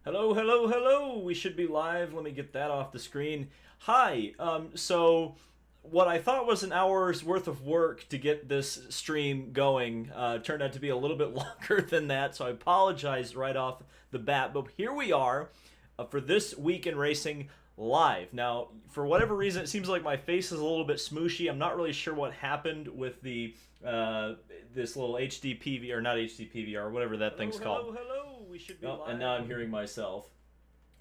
Hello, hello, hello. We should be live. Let me get that off the screen. Hi. So what I thought was an hour's worth of work to get this stream going turned out to be a little bit longer than that. So I apologize right off the bat. But here we are for this week in racing live. Now, for whatever reason, it seems like my face is a little bit smooshy. I'm not really sure what happened with the this little HD PV or not HD PVR, whatever that thing's called. Hello. We should be Oh, live. and now I'm hearing myself.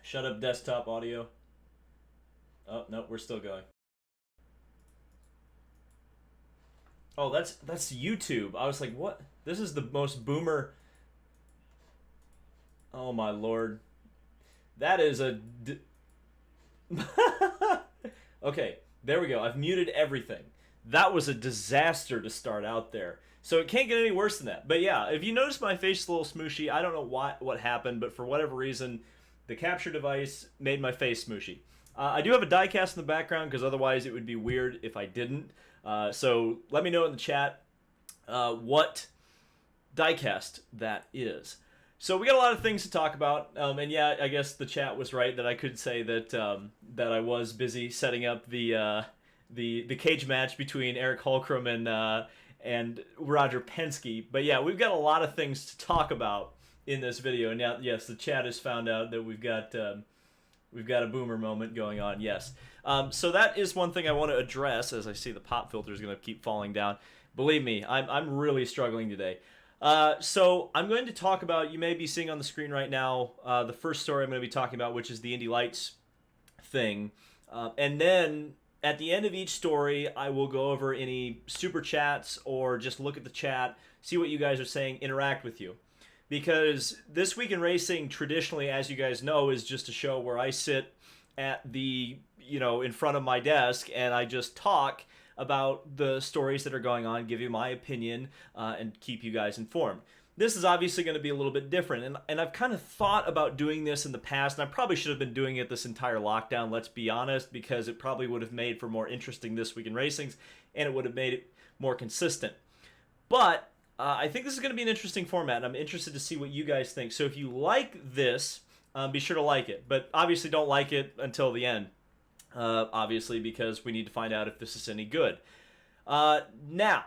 Shut up, desktop audio. Oh, no, we're still going. Oh, that's YouTube. I was like, what? This is the most boomer. Oh my lord. That is a. Okay, there we go. I've muted everything. That was a disaster to start out there. So it can't get any worse than that. But yeah, if you notice my face is a little smooshy, I don't know what happened, but for whatever reason, the capture device made my face smooshy. I do have a diecast in the background because otherwise it would be weird if I didn't. So let me know in the chat what diecast that is. So we got a lot of things to talk about, and yeah, I guess the chat was right that I could say that that I was busy setting up the cage match between Eric Holcomb and Roger Penske. But yeah, we've got a lot of things to talk about in this video. And now, yes, the chat has found out that we've got a boomer moment going on. Yes. So that is one thing I want to address. As I see, the pop filter is going to keep falling down. Believe me, I'm really struggling today. So I'm going to talk about, you may be seeing on the screen right now, the first story I'm going to be talking about, which is the Indy Lights thing. And then at the end of each story, I will go over any super chats or just look at the chat, see what you guys are saying, interact with you. Because This Week in Racing, traditionally, as you guys know, is just a show where I sit at the, in front of my desk and I just talk about the stories that are going on, give you my opinion, and keep you guys informed. This is obviously going to be a little bit different, and I've kind of thought about doing this in the past, and I probably should have been doing it this entire lockdown, let's be honest, because it probably would have made for more interesting This Week in Racings, and it would have made it more consistent. But I think this is going to be an interesting format, and I'm interested to see what you guys think. So if you like this, be sure to like it, but obviously don't like it until the end, obviously, because we need to find out if this is any good. Now,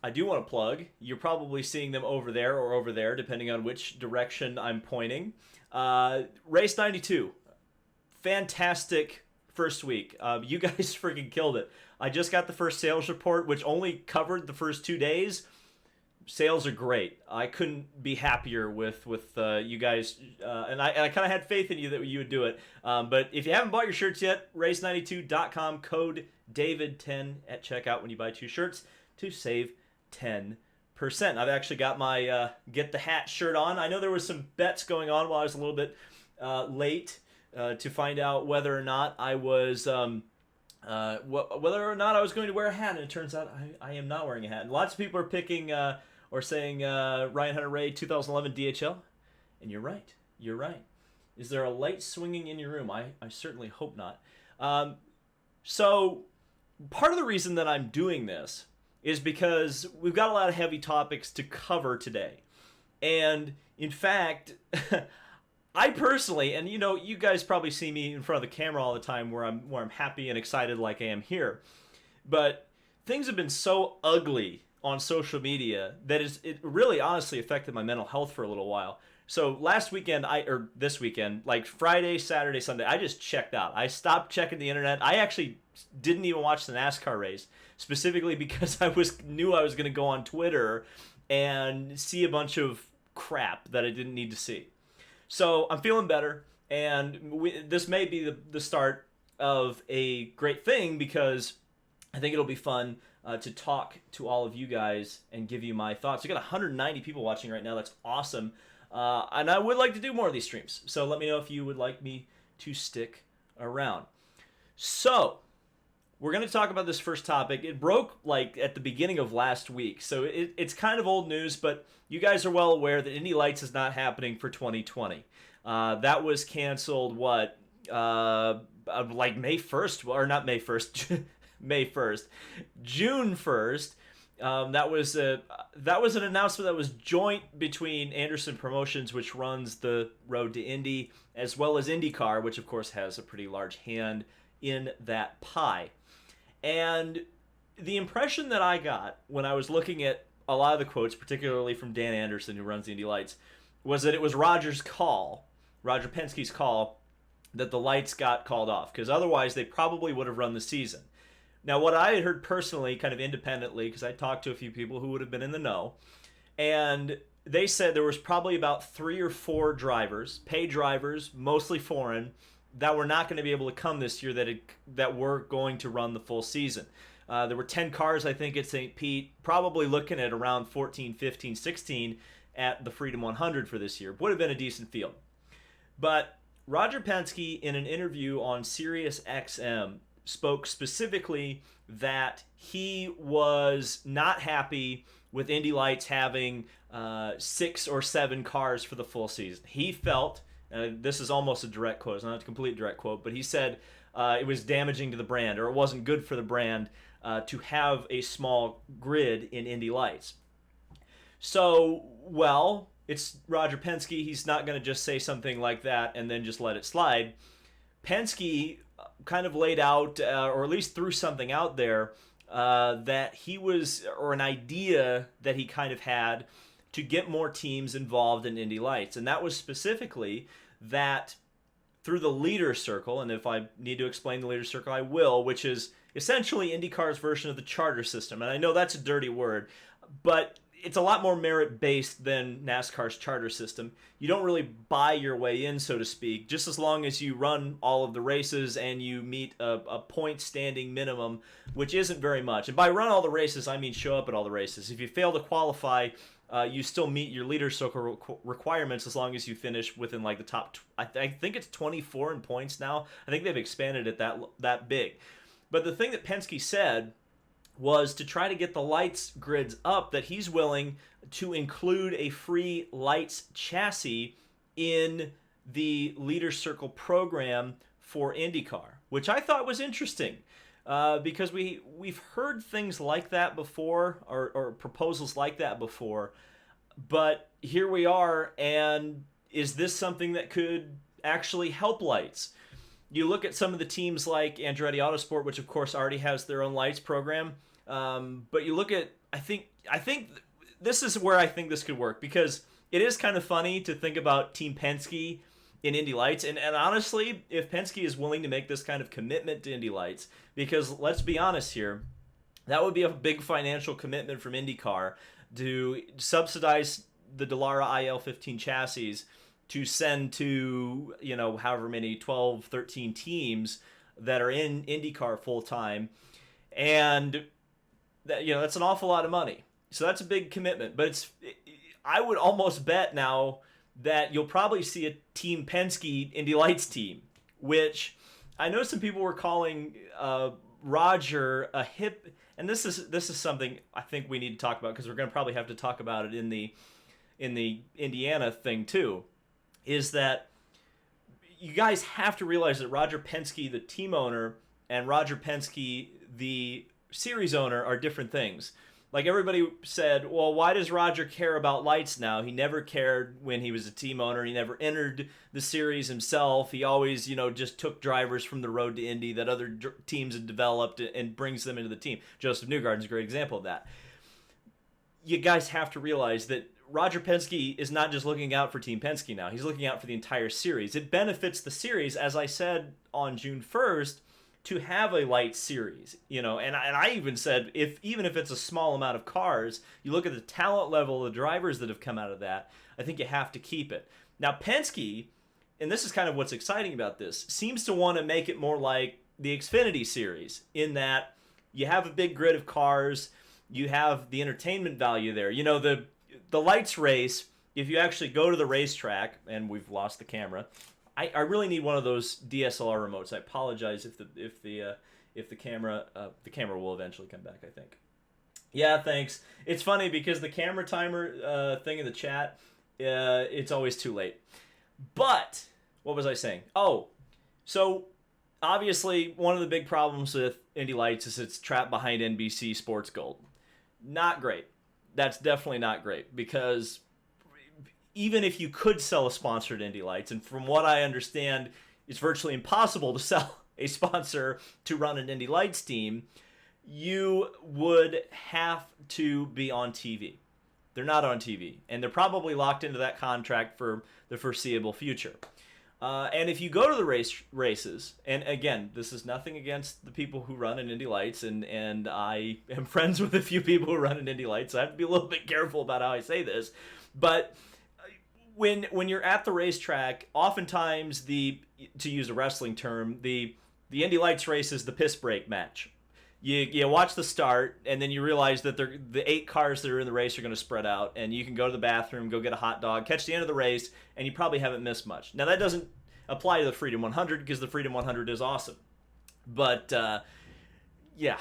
I do want to plug, you're probably seeing them over there or over there, depending on which direction I'm pointing. Race 92. Fantastic first week. You guys freaking killed it. I just got the first sales report, which only covered the first 2 days. Sales are great. I couldn't be happier with you guys, and I kind of had faith in you that you would do it. But if you haven't bought your shirts yet, race92.com, code David10 at checkout when you buy 2 shirts to save 10%. I've actually got my Get the Hat shirt on. I know there was some bets going on while I was a little bit late to find out whether or not I was whether or not I was going to wear a hat, and it turns out I am not wearing a hat. And lots of people are picking or saying Ryan Hunter-Reay 2011 DHL, and you're right. You're right. Is there a light swinging in your room? I certainly hope not. So part of the reason that I'm doing this is because we've got a lot of heavy topics to cover today. And in fact, I personally, and you guys probably see me in front of the camera all the time where I'm happy and excited like I am here. But things have been so ugly on social media that it really honestly affected my mental health for a little while. So this weekend, like Friday, Saturday, Sunday, I just checked out. I stopped checking the internet. I actually didn't even watch the NASCAR race, specifically because I knew I was going to go on Twitter and see a bunch of crap that I didn't need to see. So I'm feeling better, and this may be the start of a great thing, because I think it'll be fun to talk to all of you guys and give you my thoughts. We got 190 people watching right now. That's awesome. And I would like to do more of these streams. So let me know if you would like me to stick around. So we're going to talk about this first topic. It broke like at the beginning of last week. So it's kind of old news, but you guys are well aware that Indy Lights is not happening for 2020. That was canceled, like May 1st, or not May 1st, May 1st, June 1st. That was an announcement that was joint between Anderson Promotions, which runs the Road to Indy, as well as IndyCar, which of course has a pretty large hand in that pie. And the impression that I got when I was looking at a lot of the quotes, particularly from Dan Anderson, who runs the Indy Lights, was that it was Roger Penske's call, that the lights got called off, because otherwise they probably would have run the season. Now, what I had heard personally, kind of independently, because I talked to a few people who would have been in the know, and they said there was probably about 3 or 4 drivers, paid drivers, mostly foreign, that were not going to be able to come this year, that were going to run the full season. There were 10 cars, I think, at St. Pete, probably looking at around 14, 15, 16 at the Freedom 100 for this year. Would have been a decent field. But Roger Penske, in an interview on Sirius XM, spoke specifically that he was not happy with Indy Lights having 6 or 7 cars for the full season. He felt, this is almost a direct quote, it's not a complete direct quote, but he said it was damaging to the brand, or it wasn't good for the brand to have a small grid in Indy Lights. So, well, it's Roger Penske. He's not going to just say something like that and then just let it slide. Penske kind of laid out, or at least threw something out there, that he was, or an idea that he kind of had to get more teams involved in Indy Lights. And that was specifically that through the leader circle, and if I need to explain the leader circle, I will, which is essentially IndyCar's version of the charter system. And I know that's a dirty word, but it's a lot more merit-based than NASCAR's charter system. You don't really buy your way in, so to speak, just as long as you run all of the races and you meet a point standing minimum, which isn't very much. And by run all the races, I mean show up at all the races. If you fail to qualify, you still meet your leader circle requirements as long as you finish within like the top. I think it's 24 in points now. I think they've expanded it that big. But the thing that Penske said was to try to get the lights grids up, that he's willing to include a free lights chassis in the Leader Circle program for IndyCar, which I thought was interesting, because we've heard things like that before, or proposals like that before, but here we are, and is this something that could actually help lights? You look at some of the teams like Andretti Autosport, which of course already has their own lights program. But you look at, I think this is where I think this could work, because it is kind of funny to think about Team Penske in Indy Lights. And honestly, if Penske is willing to make this kind of commitment to Indy Lights, because let's be honest here, that would be a big financial commitment from IndyCar to subsidize the Dallara IL-15 chassis to send to, however many, 12, 13 teams that are in IndyCar full time. And that's an awful lot of money. So that's a big commitment. But I would almost bet now that you'll probably see a Team Penske Indy Lights team, which I know some people were calling Roger a hip. And this is something I think we need to talk about, because we're going to probably have to talk about it in the Indiana thing too. Is that you guys have to realize that Roger Penske, the team owner, and Roger Penske, the series owner, are different things. Like, everybody said, well, why does Roger care about lights now? He never cared when he was a team owner. He never entered the series himself. He always, just took drivers from the road to Indy that other teams had developed and brings them into the team. Joseph Newgarden is a great example of that. You guys have to realize that Roger Penske is not just looking out for Team Penske now. He's looking out for the entire series. It benefits the series, as I said on June 1st, to have a light series, and I even said, even if it's a small amount of cars, you look at the talent level of the drivers that have come out of that, I think you have to keep it. Now, Penske, and this is kind of what's exciting about this, seems to want to make it more like the Xfinity series, in that you have a big grid of cars, you have the entertainment value there. The lights race, if you actually go to the racetrack, and we've lost the camera, I really need one of those DSLR remotes. I apologize if the camera will eventually come back, I think. Yeah, thanks. It's funny because the camera timer thing in the chat, it's always too late. But what was I saying? Oh, so obviously one of the big problems with Indy Lights is it's trapped behind NBC Sports Gold. Not great. That's definitely not great, because even if you could sell a sponsored Indy Lights, and from what I understand, it's virtually impossible to sell a sponsor to run an Indy Lights team, you would have to be on TV. They're not on TV, and they're probably locked into that contract for the foreseeable future. And if you go to the races, and again, this is nothing against the people who run in Indy Lights, and I am friends with a few people who run in Indy Lights, so I have to be a little bit careful about how I say this, but when you're at the racetrack, oftentimes to use a wrestling term, the Indy Lights race is the piss break match. You watch the start, and then you realize that the 8 cars that are in the race are going to spread out, and you can go to the bathroom, go get a hot dog, catch the end of the race, and you probably haven't missed much. Now, that doesn't apply to the Freedom 100, because the Freedom 100 is awesome. But, yeah.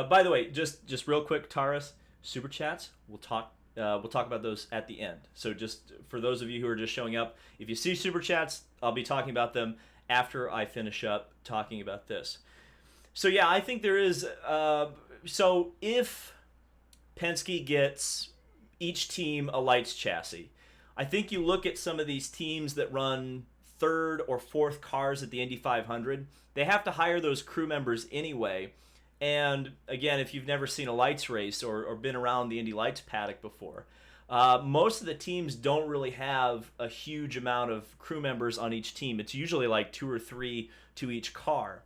By the way, just real quick, Taurus, Super Chats, we'll talk about those at the end. So just for those of you who are just showing up, if you see Super Chats, I'll be talking about them after I finish up talking about this. So yeah, I think there is... so if Penske gets each team a lights chassis, I think you look at some of these teams that run 3rd or 4th cars at the Indy 500, they have to hire those crew members anyway. And again, if you've never seen a lights race or been around the Indy Lights paddock before, most of the teams don't really have a huge amount of crew members on each team. It's usually like 2 or 3 to each car.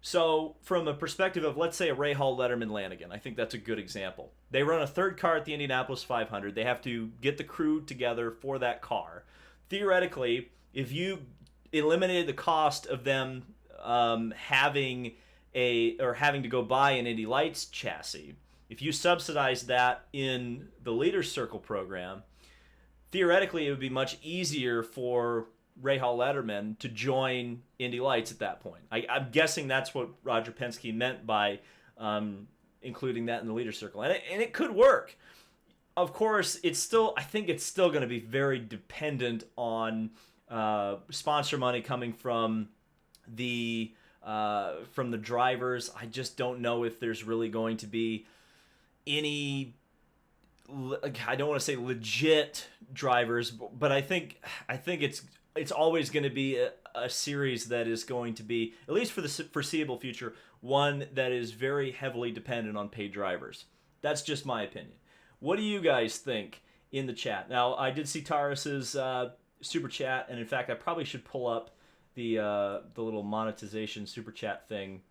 So from a perspective of, let's say, a Rahal, Letterman, Lanigan, I think that's a good example. They run a 3rd car at the Indianapolis 500. They have to get the crew together for that car. Theoretically, if you eliminated the cost of them having to go buy an Indy Lights chassis, if you subsidize that in the Leaders Circle program, theoretically it would be much easier for Rahal, Letterman to join Indy Lights at that point. I'm guessing that's what Roger Penske meant by including that in the Leaders Circle, and it could work. Of course, I think it's still going to be very dependent on sponsor money coming from the drivers. I just don't know if there's really going to be any, I don't want to say legit drivers, but I think it's always going to be a series that is going to be, at least for the foreseeable future, one that is very heavily dependent on paid drivers. That's just my opinion. What do you guys think in the chat? Now, I did see Taurus's super chat, and in fact, I probably should pull up the little monetization super chat thing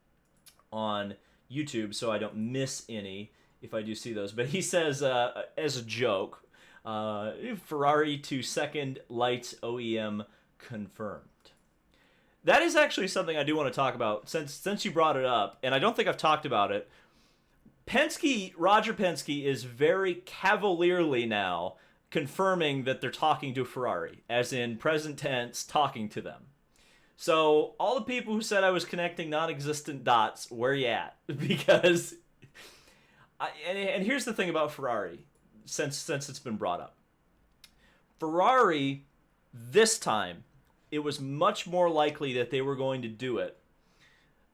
on YouTube so I don't miss any if I do see those. But he says, as a joke, Ferrari to second lights OEM confirmed. That is actually something I do want to talk about since you brought it up, and I don't think I've talked about it. Roger Penske is very cavalierly now confirming that they're talking to Ferrari, as in present tense, talking to them. So all the people who said I was connecting non-existent dots, where you at? Because, and here's the thing about Ferrari, since it's been brought up. Ferrari, this time, it was much more likely that they were going to do it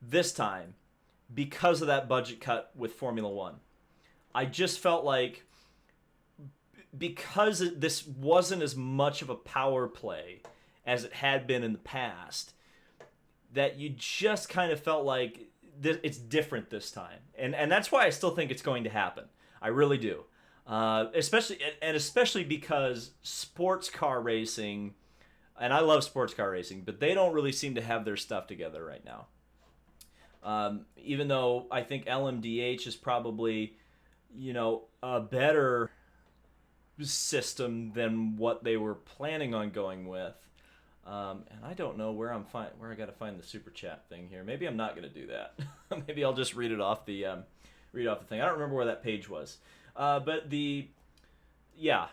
this time because of that budget cut with Formula One. I just felt like, because this wasn't as much of a power play as it had been in the past, that you just kind of felt like it's different this time. And that's why I still think it's going to happen. I really do. Especially because sports car racing, and I love sports car racing, but they don't really seem to have their stuff together right now. Even though I think LMDH is probably, a better system than what they were planning on going with. And I don't know where I got to find the super chat thing here. Maybe I'm not going to do that. Maybe I'll just read off the thing. I don't remember where that page was.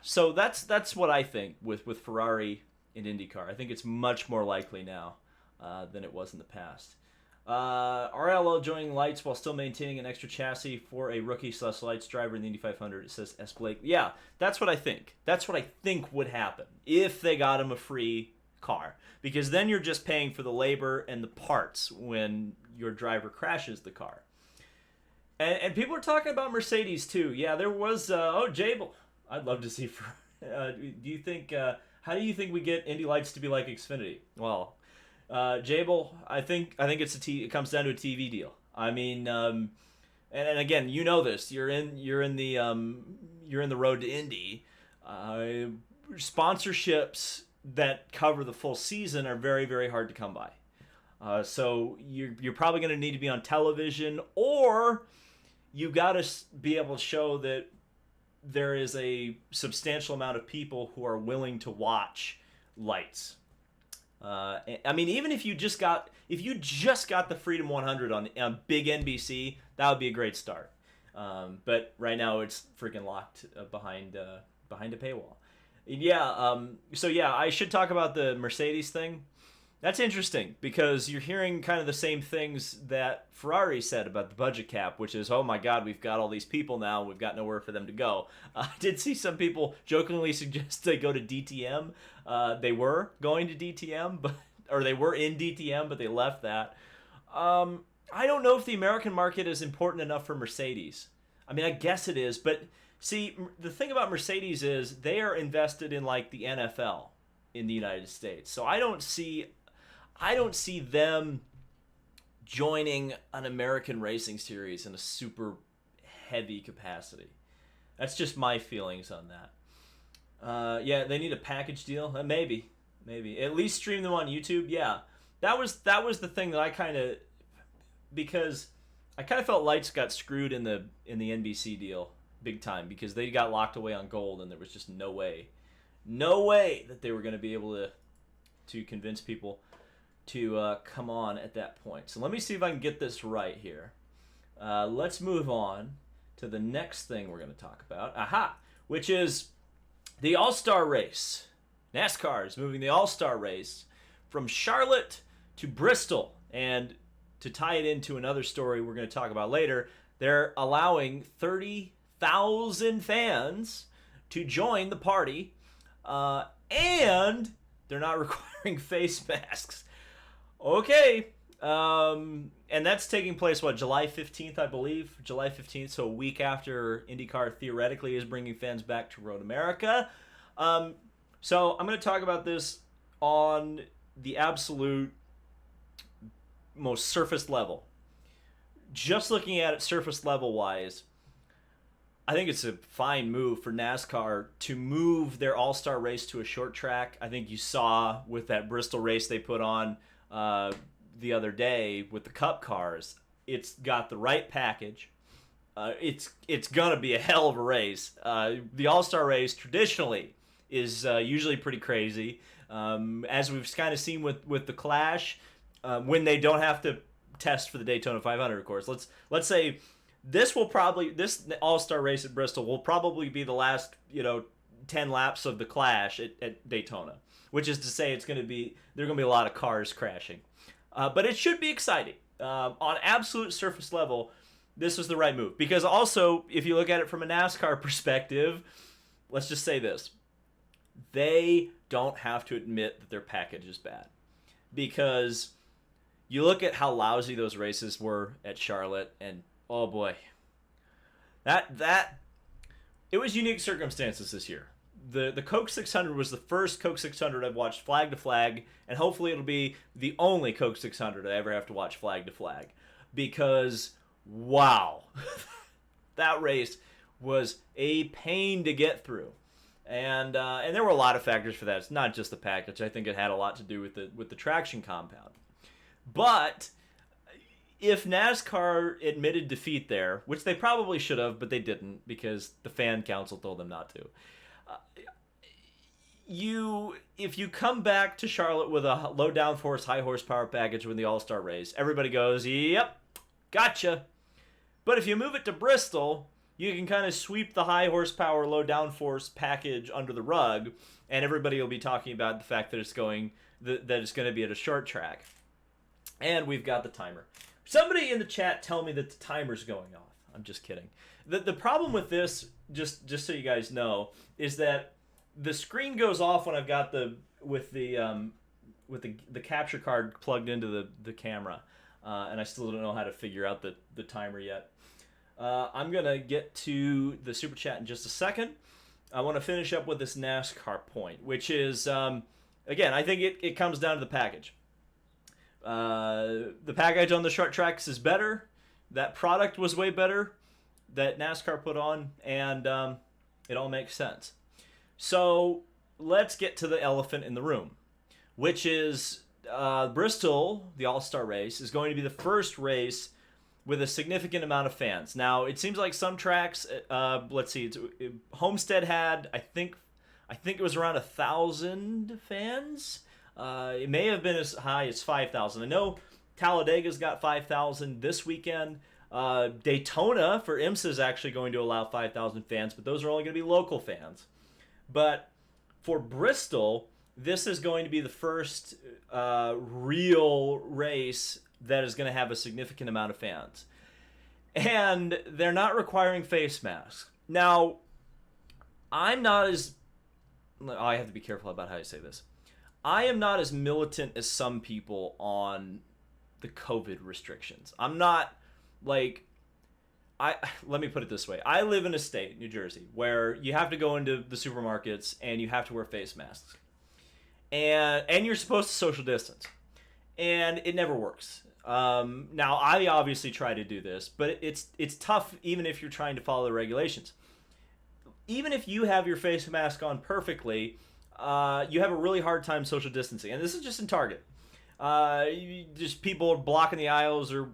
So that's what I think with Ferrari and IndyCar. I think it's much more likely now than it was in the past. RLL joining lights while still maintaining an extra chassis for a rookie/lights driver in the Indy 500. It says S. Blake. Yeah, that's what I think. That's what I think would happen if they got him a free car, because then you're just paying for the labor and the parts when your driver crashes the car. And people are talking about Mercedes too. Yeah, there was Jabel. I'd love to see for. Do you think? How do you think we get Indy Lights to be like Xfinity? Well, Jabel, I think it comes down to a TV deal. I mean, and again, you know this. You're in the road to Indy. Sponsorships that cover the full season are very, very hard to come by. So you're probably going to need to be on television, or you got to be able to show that there is a substantial amount of people who are willing to watch lights. I mean, even if you just got the Freedom 100 on big NBC, that would be a great start. But right now it's freaking locked behind a paywall. Yeah. So yeah, I should talk about the Mercedes thing. That's interesting because you're hearing kind of the same things that Ferrari said about the budget cap, which is, oh my God, we've got all these people now, we've got nowhere for them to go. I did see some people jokingly suggest they go to DTM. They were going to DTM, or they were in DTM, but they left that. I don't know if the American market is important enough for Mercedes. I mean, I guess it is, but see, the thing about Mercedes is they are invested in like the NFL in the United States. So I don't see them joining an American racing series in a super heavy capacity. That's just my feelings on that. Yeah, they need a package deal. Maybe at least stream them on YouTube. Yeah, that was the thing that because I kind of felt Lights got screwed in the NBC deal big time because they got locked away on gold and there was just no way that they were going to be able to convince people to come on at that point. So let me see if I can get this right here. Let's move on to the next thing we're going to talk about. Which is the All-Star Race. NASCAR is moving the All-Star Race from Charlotte to Bristol. And to tie it into another story we're going to talk about later, they're allowing 30,000 fans to join the party. And they're not requiring face masks. Okay, and that's taking place, July 15th, I believe? July 15th, so a week after IndyCar theoretically is bringing fans back to Road America. So I'm going to talk about this on the absolute most surface level. Just looking at it surface level-wise, I think it's a fine move for NASCAR to move their All-Star race to a short track. I think you saw with that Bristol race they put on the other day with the Cup cars. It's got the right package. It's gonna be a hell of a race. The All-Star race traditionally is usually pretty crazy, as we've kind of seen with the Clash, when they don't have to test for the Daytona 500. Of course, let's say this All-Star race at Bristol will probably be the last 10 laps of the Clash at Daytona. Which is to say, there are going to be a lot of cars crashing. But it should be exciting. On absolute surface level, this was the right move. Because also, if you look at it from a NASCAR perspective, let's just say this. They don't have to admit that their package is bad. Because you look at how lousy those races were at Charlotte, and oh boy. It was unique circumstances this year. The Coke 600 was the first Coke 600 I've watched flag to flag, and hopefully it'll be the only Coke 600 I ever have to watch flag to flag. Because, wow, that race was a pain to get through. And there were a lot of factors for that. It's not just the package. I think it had a lot to do with the traction compound. But if NASCAR admitted defeat there, which they probably should have, but they didn't because the fan council told them not to, if you come back to Charlotte with a low downforce, high horsepower package with the All-Star race, everybody goes, yep, gotcha. But if you move it to Bristol, you can kind of sweep the high horsepower, low downforce package under the rug, and everybody will be talking about the fact that it's going to be at a short track. And we've got the timer. Somebody in the chat tell me that the timer's going off. I'm just kidding. The problem with this, just so you guys know, is that the screen goes off when I've got the capture card plugged into the camera, and I still don't know how to figure out the timer yet. I'm going to get to the Super Chat in just a second. I want to finish up with this NASCAR point, which is, again, I think it comes down to the package. The package on the short tracks is better. That product was way better that NASCAR put on, and it all makes sense. So let's get to the elephant in the room, which is Bristol, the All-Star race, is going to be the first race with a significant amount of fans. Now, it seems like some tracks, let's see, Homestead had, I think it was around 1,000 fans. It may have been as high as 5,000. I know Talladega's got 5,000 this weekend. Daytona for IMSA is actually going to allow 5,000 fans, but those are only going to be local fans. But for Bristol, this is going to be the first real race that is going to have a significant amount of fans. And they're not requiring face masks. Now, I have to be careful about how I say this. I am not as militant as some people on the COVID restrictions. I'm not like, let me put it this way. I live in a state, New Jersey, where you have to go into the supermarkets and you have to wear face masks. And you're supposed to social distance. And it never works. Now, I obviously try to do this, but it's tough even if you're trying to follow the regulations. Even if you have your face mask on perfectly, you have a really hard time social distancing. And this is just in Target. Just people blocking the aisles or,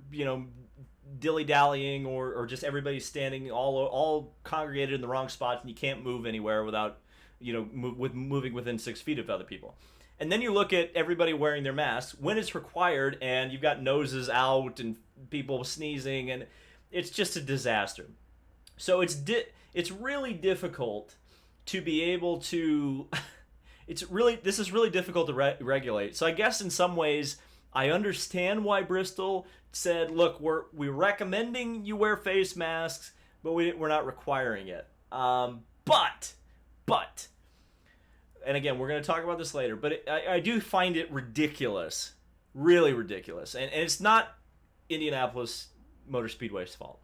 dilly-dallying or just everybody standing all congregated in the wrong spots and you can't move anywhere without, moving within 6 feet of other people. And then you look at everybody wearing their masks when it's required and you've got noses out and people sneezing and it's just a disaster. So it's really difficult to be able to this is really difficult to regulate. So I guess in some ways I understand why Bristol said, look, we're recommending you wear face masks, but we're not requiring it. But and again, we're going to talk about this later, but I do find it ridiculous, really ridiculous. And it's not Indianapolis Motor Speedway's fault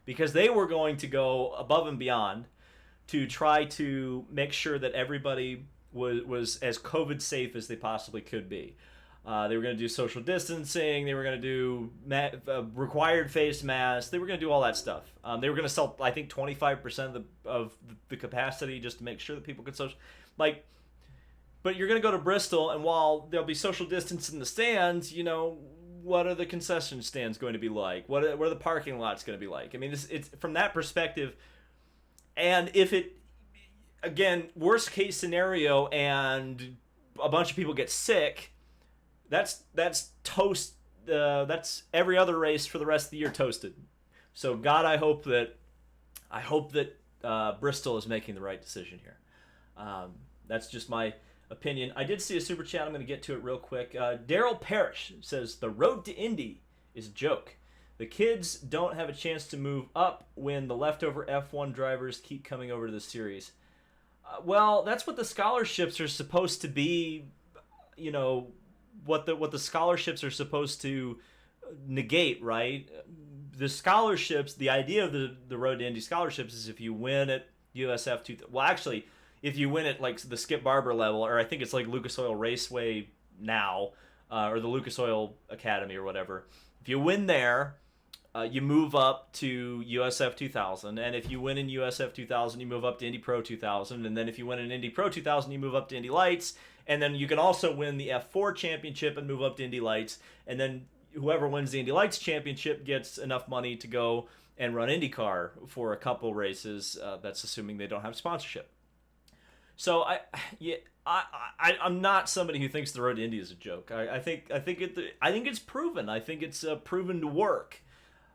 because they were going to go above and beyond to try to make sure that everybody was as COVID safe as they possibly could be. They were going to do social distancing. They were going to do required face masks. They were going to do all that stuff. They were going to sell, I think, 25% of the capacity just to make sure that people could social. But you're going to go to Bristol, and while there'll be social distance in the stands, what are the concession stands going to be like? What are the parking lots going to be like? I mean, it's from that perspective. And if it, again, worst case scenario, and a bunch of people get sick, that's toast. That's every other race for the rest of the year toasted. So God, I hope that Bristol is making the right decision here. That's just my opinion. I did see a super chat. I'm going to get to it real quick. Daryl Parrish says the road to Indy is a joke. The kids don't have a chance to move up when the leftover F1 drivers keep coming over to the series. Well, that's what the scholarships are supposed to be. What the scholarships are supposed to negate, right? The scholarships, the idea of the Road to Indy scholarships is if you win at USF 2. Well, actually, if you win at like the Skip Barber level, or I think it's like Lucas Oil Raceway now, or the Lucas Oil Academy or whatever. If you win there, you move up to USF 2000, and if you win in USF 2000, you move up to Indy Pro 2000, and then if you win in Indy Pro 2000, you move up to Indy Lights, and then you can also win the F4 championship and move up to Indy Lights, and then whoever wins the Indy Lights championship gets enough money to go and run IndyCar for a couple races. That's assuming they don't have sponsorship. So I'm not somebody who thinks the road to Indy is a joke. I think it's proven. I think it's proven to work.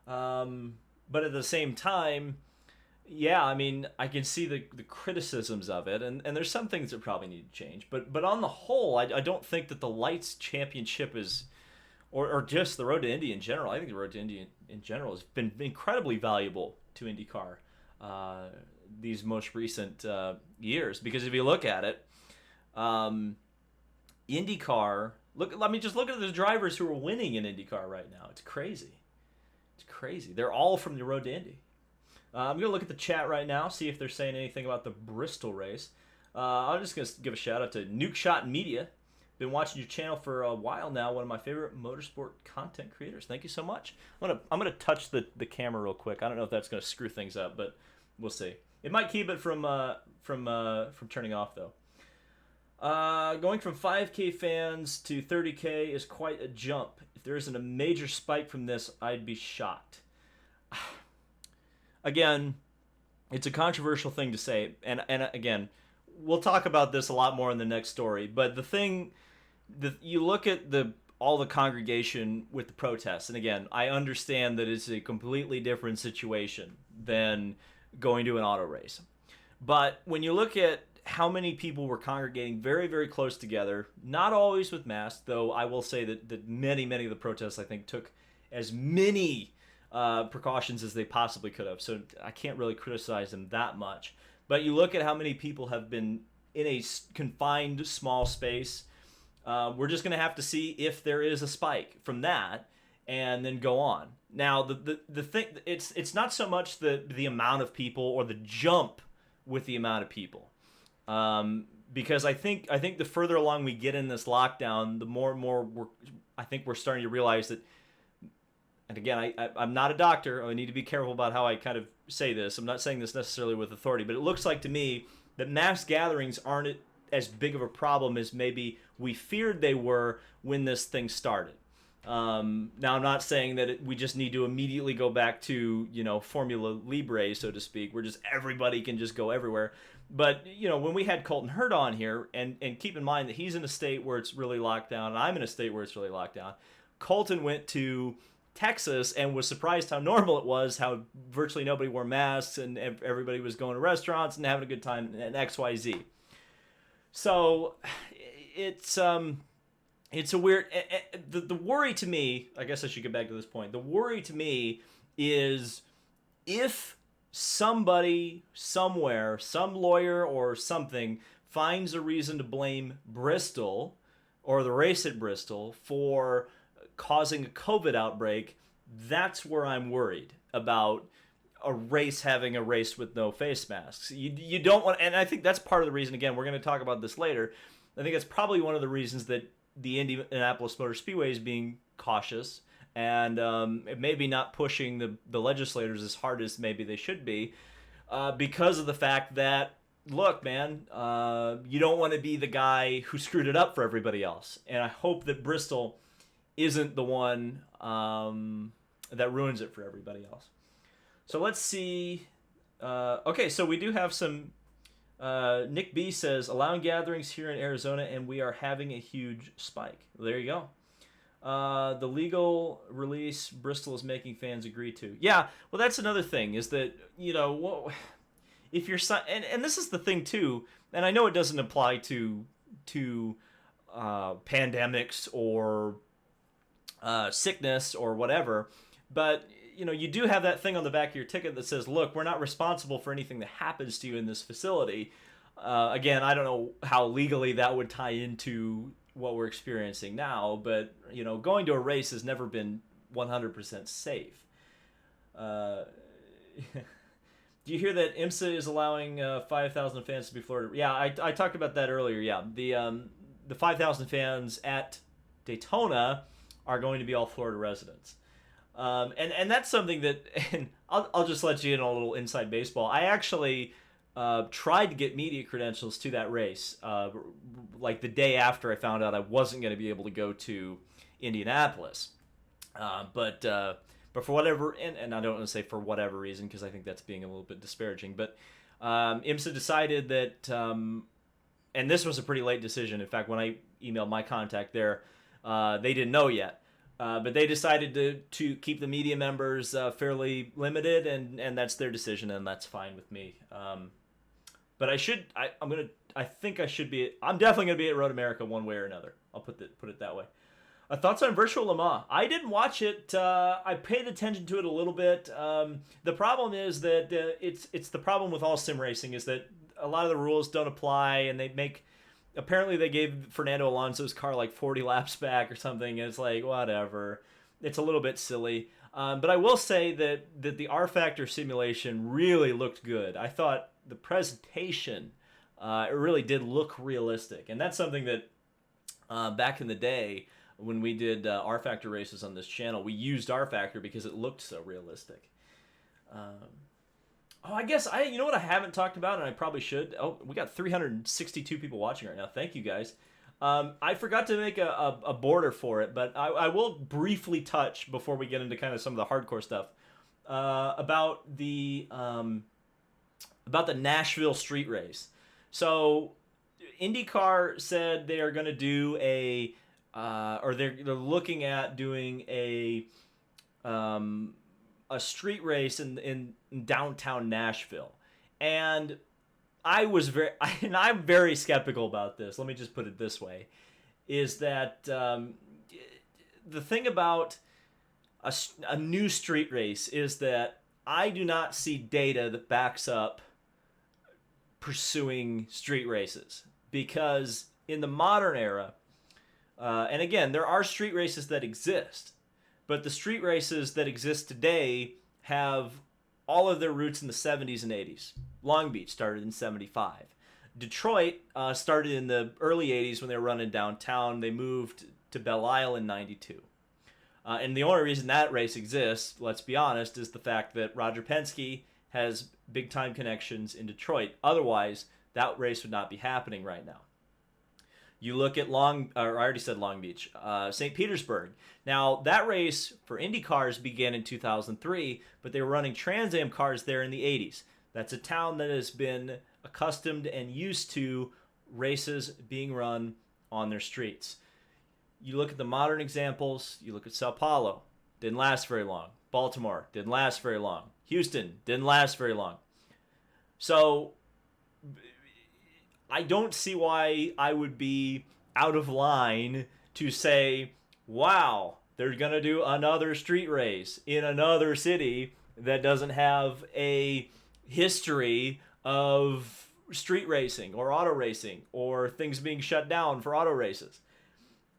But at the same time, yeah, I mean, I can see the criticisms of it, and there's some things that probably need to change. But on the whole, I don't think that the Lights Championship is, or just the road to Indy in general. I think the road to Indy in general has been incredibly valuable to IndyCar these most recent years. Because if you look at it, IndyCar, look at the drivers who are winning in IndyCar right now. It's crazy. It's crazy. They're all from the road to Indy. I'm going to look at the chat right now, see if they're saying anything about the Bristol race. I'm just going to give a shout out to Nuke Shot Media. Been watching your channel for a while now. One of my favorite motorsport content creators. Thank you so much. I'm gonna touch the camera real quick. I don't know if that's gonna screw things up, but we'll see. It might keep it from turning off though. Going from 5K fans to 30K is quite a jump. If there isn't a major spike from this, I'd be shocked. Again, it's a controversial thing to say, and again, we'll talk about this a lot more in the next story. But the thing, you look at all the congregation with the protests, and again, I understand that it's a completely different situation than going to an auto race. But when you look at how many people were congregating very, very close together, not always with masks, though I will say that many of the protests, I think, took as many precautions as they possibly could have. So I can't really criticize them that much. But you look at how many people have been in a confined small space. We're just going to have to see if there is a spike from that and then go on. Now, the thing, it's not so much the amount of people or the jump with the amount of people. Because I think the further along we get in this lockdown, the more and more we're starting to realize that. And again, I'm not a doctor. I need to be careful about how I kind of say this. I'm not saying this necessarily with authority, but it looks like to me that mass gatherings aren't as big of a problem as maybe we feared they were when this thing started. Now, I'm not saying that we just need to immediately go back to, Formula Libre, so to speak, where just everybody can just go everywhere. But, when we had Colton Hurd on here, and keep in mind that he's in a state where it's really locked down, and I'm in a state where it's really locked down. Colton went to Texas and was surprised how normal it was, how virtually nobody wore masks and everybody was going to restaurants and having a good time and XYZ. So it's a weird, the worry to me, I guess I should get back to this point. The worry to me is if somebody somewhere, some lawyer or something finds a reason to blame Bristol or the race at Bristol for causing a COVID outbreak, that's where I'm worried about a race having a race with no face masks. You don't want, and I think that's part of the reason, again, we're going to talk about this later. I think it's probably one of the reasons that the Indianapolis Motor Speedway is being cautious and maybe not pushing the legislators as hard as maybe they should be because of the fact that, look, man, you don't want to be the guy who screwed it up for everybody else. And I hope that Bristol isn't the one that ruins it for everybody else. So let's see. Okay, so we do have some. Nick B says, allowing gatherings here in Arizona, and we are having a huge spike. There you go. The legal release Bristol is making fans agree to. Yeah, well, that's another thing, is that, if you're... And this is the thing, too, and I know it doesn't apply to pandemics or sickness or whatever, but you do have that thing on the back of your ticket that says, look, we're not responsible for anything that happens to you in this facility. Again, I don't know how legally that would tie into what we're experiencing now, but going to a race has never been 100% safe. Do you hear that IMSA is allowing 5,000 fans to be Florida? Yeah, I talked about that earlier. Yeah, the 5,000 fans at Daytona are going to be all Florida residents. And that's something that, and I'll just let you in on a little inside baseball. I actually tried to get media credentials to that race, like the day after I found out I wasn't going to be able to go to Indianapolis. But for whatever, and I don't want to say for whatever reason, because I think that's being a little bit disparaging, but IMSA decided that, and this was a pretty late decision. In fact, when I emailed my contact there, they didn't know yet. But they decided to keep the media members fairly limited, and that's their decision, and that's fine with me. But I'm definitely gonna be at Road America one way or another. I'll put it that way. Thoughts on Virtual Le Mans? I didn't watch it. I paid attention to it a little bit. The problem is that it's the problem with all sim racing is that a lot of the rules don't apply, and apparently they gave Fernando Alonso's car like 40 laps back or something, and it's like, whatever. It's a little bit silly. But I will say that the R Factor simulation really looked good. I thought the presentation, it really did look realistic. And that's something that back in the day when we did R Factor races on this channel, we used R Factor because it looked so realistic. I guess you know what I haven't talked about, and I probably should. Oh, we got 362 people watching right now. Thank you guys. I forgot to make a border for it, but I will briefly touch before we get into kind of some of the hardcore stuff about the Nashville street race. So IndyCar said they are going to do or they're looking at doing a street race in downtown Nashville, and I'm very skeptical about this. Let me just put it this way: is that the thing about a new street race is that I do not see data that backs up pursuing street races, because in the modern era, and again, there are street races that exist, but the street races that exist today have all of their roots in the 70s and 80s. Long Beach started in 75. Detroit started in the early 80s when they were running downtown. They moved to Belle Isle in 92. And the only reason that race exists, let's be honest, is the fact that Roger Penske has big-time connections in Detroit. Otherwise, that race would not be happening right now. You look at I already said Long Beach, St. Petersburg. Now, that race for Indy cars began in 2003, but they were running Trans Am cars there in the 80s. That's a town that has been accustomed and used to races being run on their streets. You look at the modern examples, you look at Sao Paulo, didn't last very long. Baltimore, didn't last very long. Houston, didn't last very long. So I don't see why I would be out of line to say, wow, they're going to do another street race in another city that doesn't have a history of street racing or auto racing or things being shut down for auto races.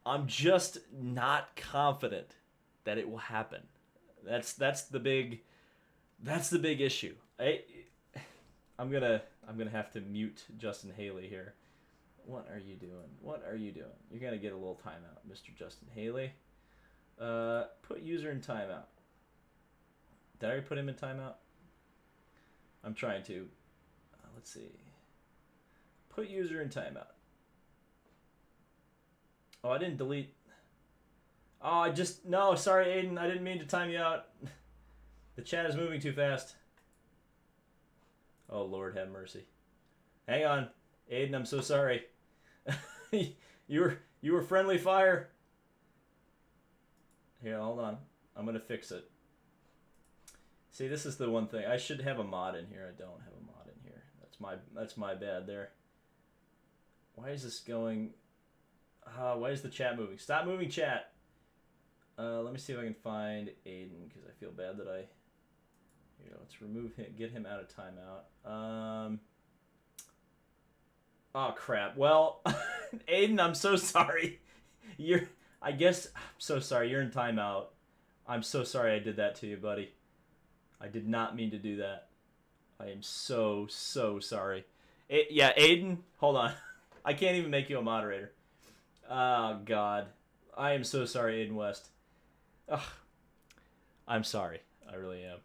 I'm just not confident that it will happen. That's the big issue. I'm gonna have to mute Justin Haley here. What are you doing? You're gonna get a little timeout, Mr. Justin Haley. Put user in timeout. Did I already put him in timeout? I'm trying to. Let's see. Put user in timeout. Oh, I didn't delete. Oh, no, sorry, Aiden. I didn't mean to time you out. The chat is moving too fast. Oh, Lord have mercy. Hang on. Aiden, I'm so sorry. You were friendly fire. Here, hold on. I'm going to fix it. See, this is the one thing. I should have a mod in here. I don't have a mod in here. That's my bad there. Why is this going... why is the chat moving? Stop moving, chat. Let me see if I can find Aiden, because I feel bad that I... Here, let's remove him, get him out of timeout. Oh, crap. Well, Aiden, I'm so sorry. I'm so sorry. You're in timeout. I'm so sorry I did that to you, buddy. I did not mean to do that. I am so sorry. Yeah, Aiden, hold on. I can't even make you a moderator. Oh, God. I am so sorry, Aiden West. Ugh. I'm sorry. I really am.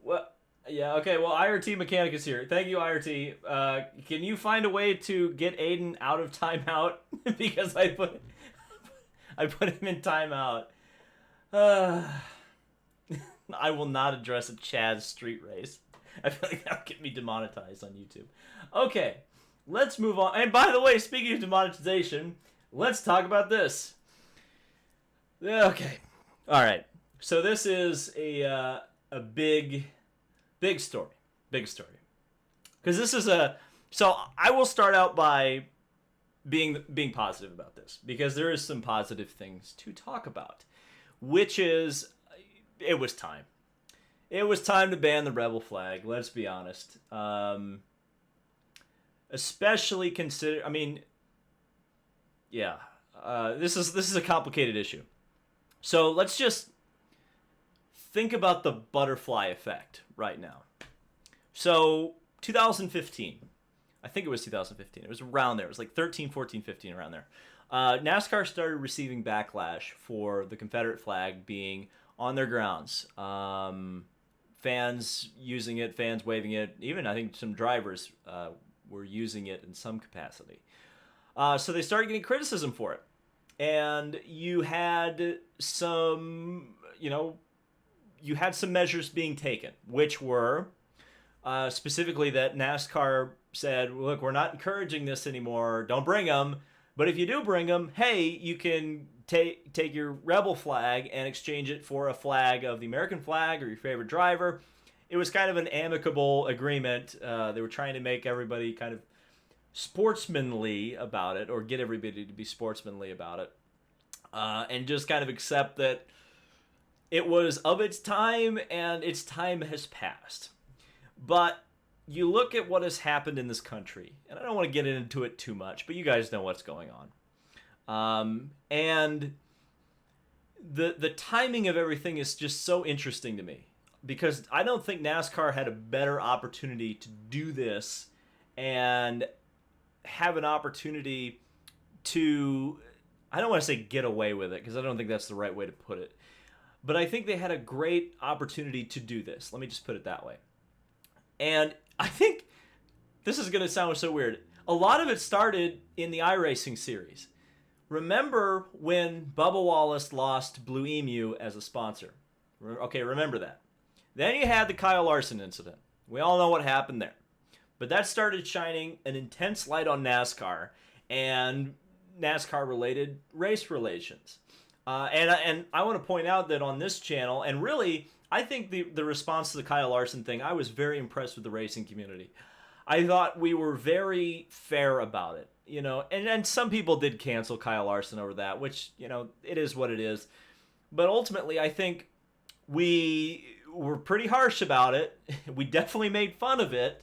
Well, yeah, okay. Well, IRT Mechanic is here. Thank you, IRT. Can you find a way to get Aiden out of timeout? Because I put him in timeout. I will not address a Chaz street race. I feel like that would get me demonetized on YouTube. Okay, let's move on. And by the way, speaking of demonetization, let's talk about this. Okay, all right. So this is a big story. Big story. Because this is so I will start out by being positive about this, because there is some positive things to talk about, which is it was time. It was time to ban the rebel flag, let's be honest. Especially consider, I mean, yeah, this is a complicated issue. So let's just think about the butterfly effect right now. So 2015, I think it was 2015. It was around there. It was like 13, 14, 15, around there. NASCAR started receiving backlash for the Confederate flag being on their grounds. Fans using it, fans waving it, even I think some drivers were using it in some capacity. So they started getting criticism for it. And you had some, you had some measures being taken, which were specifically that NASCAR said, look, we're not encouraging this anymore. Don't bring them. But if you do bring them, hey, you can take your rebel flag and exchange it for a flag of the American flag or your favorite driver. It was kind of an amicable agreement. They were trying to make everybody kind of sportsmanly about it, or get everybody to be sportsmanly about it, and just kind of accept that it was of its time and its time has passed. But you look at what has happened in this country, and I don't want to get into it too much, but you guys know what's going on. And the timing of everything is just so interesting to me, because I don't think NASCAR had a better opportunity to do this and have an opportunity to, I don't want to say get away with it, because I don't think that's the right way to put it, but I think they had a great opportunity to do this. Let me just put it that way. And I think this is going to sound so weird. A lot of it started in the iRacing series. Remember when Bubba Wallace lost Blue Emu as a sponsor? Okay, remember that. Then you had the Kyle Larson incident. We all know what happened there. But that started shining an intense light on NASCAR and NASCAR-related race relations. And I want to point out that on this channel, and really, I think the response to the Kyle Larson thing, I was very impressed with the racing community. I thought we were very fair about it, and some people did cancel Kyle Larson over that, which, it is what it is. But ultimately, I think we were pretty harsh about it. We definitely made fun of it,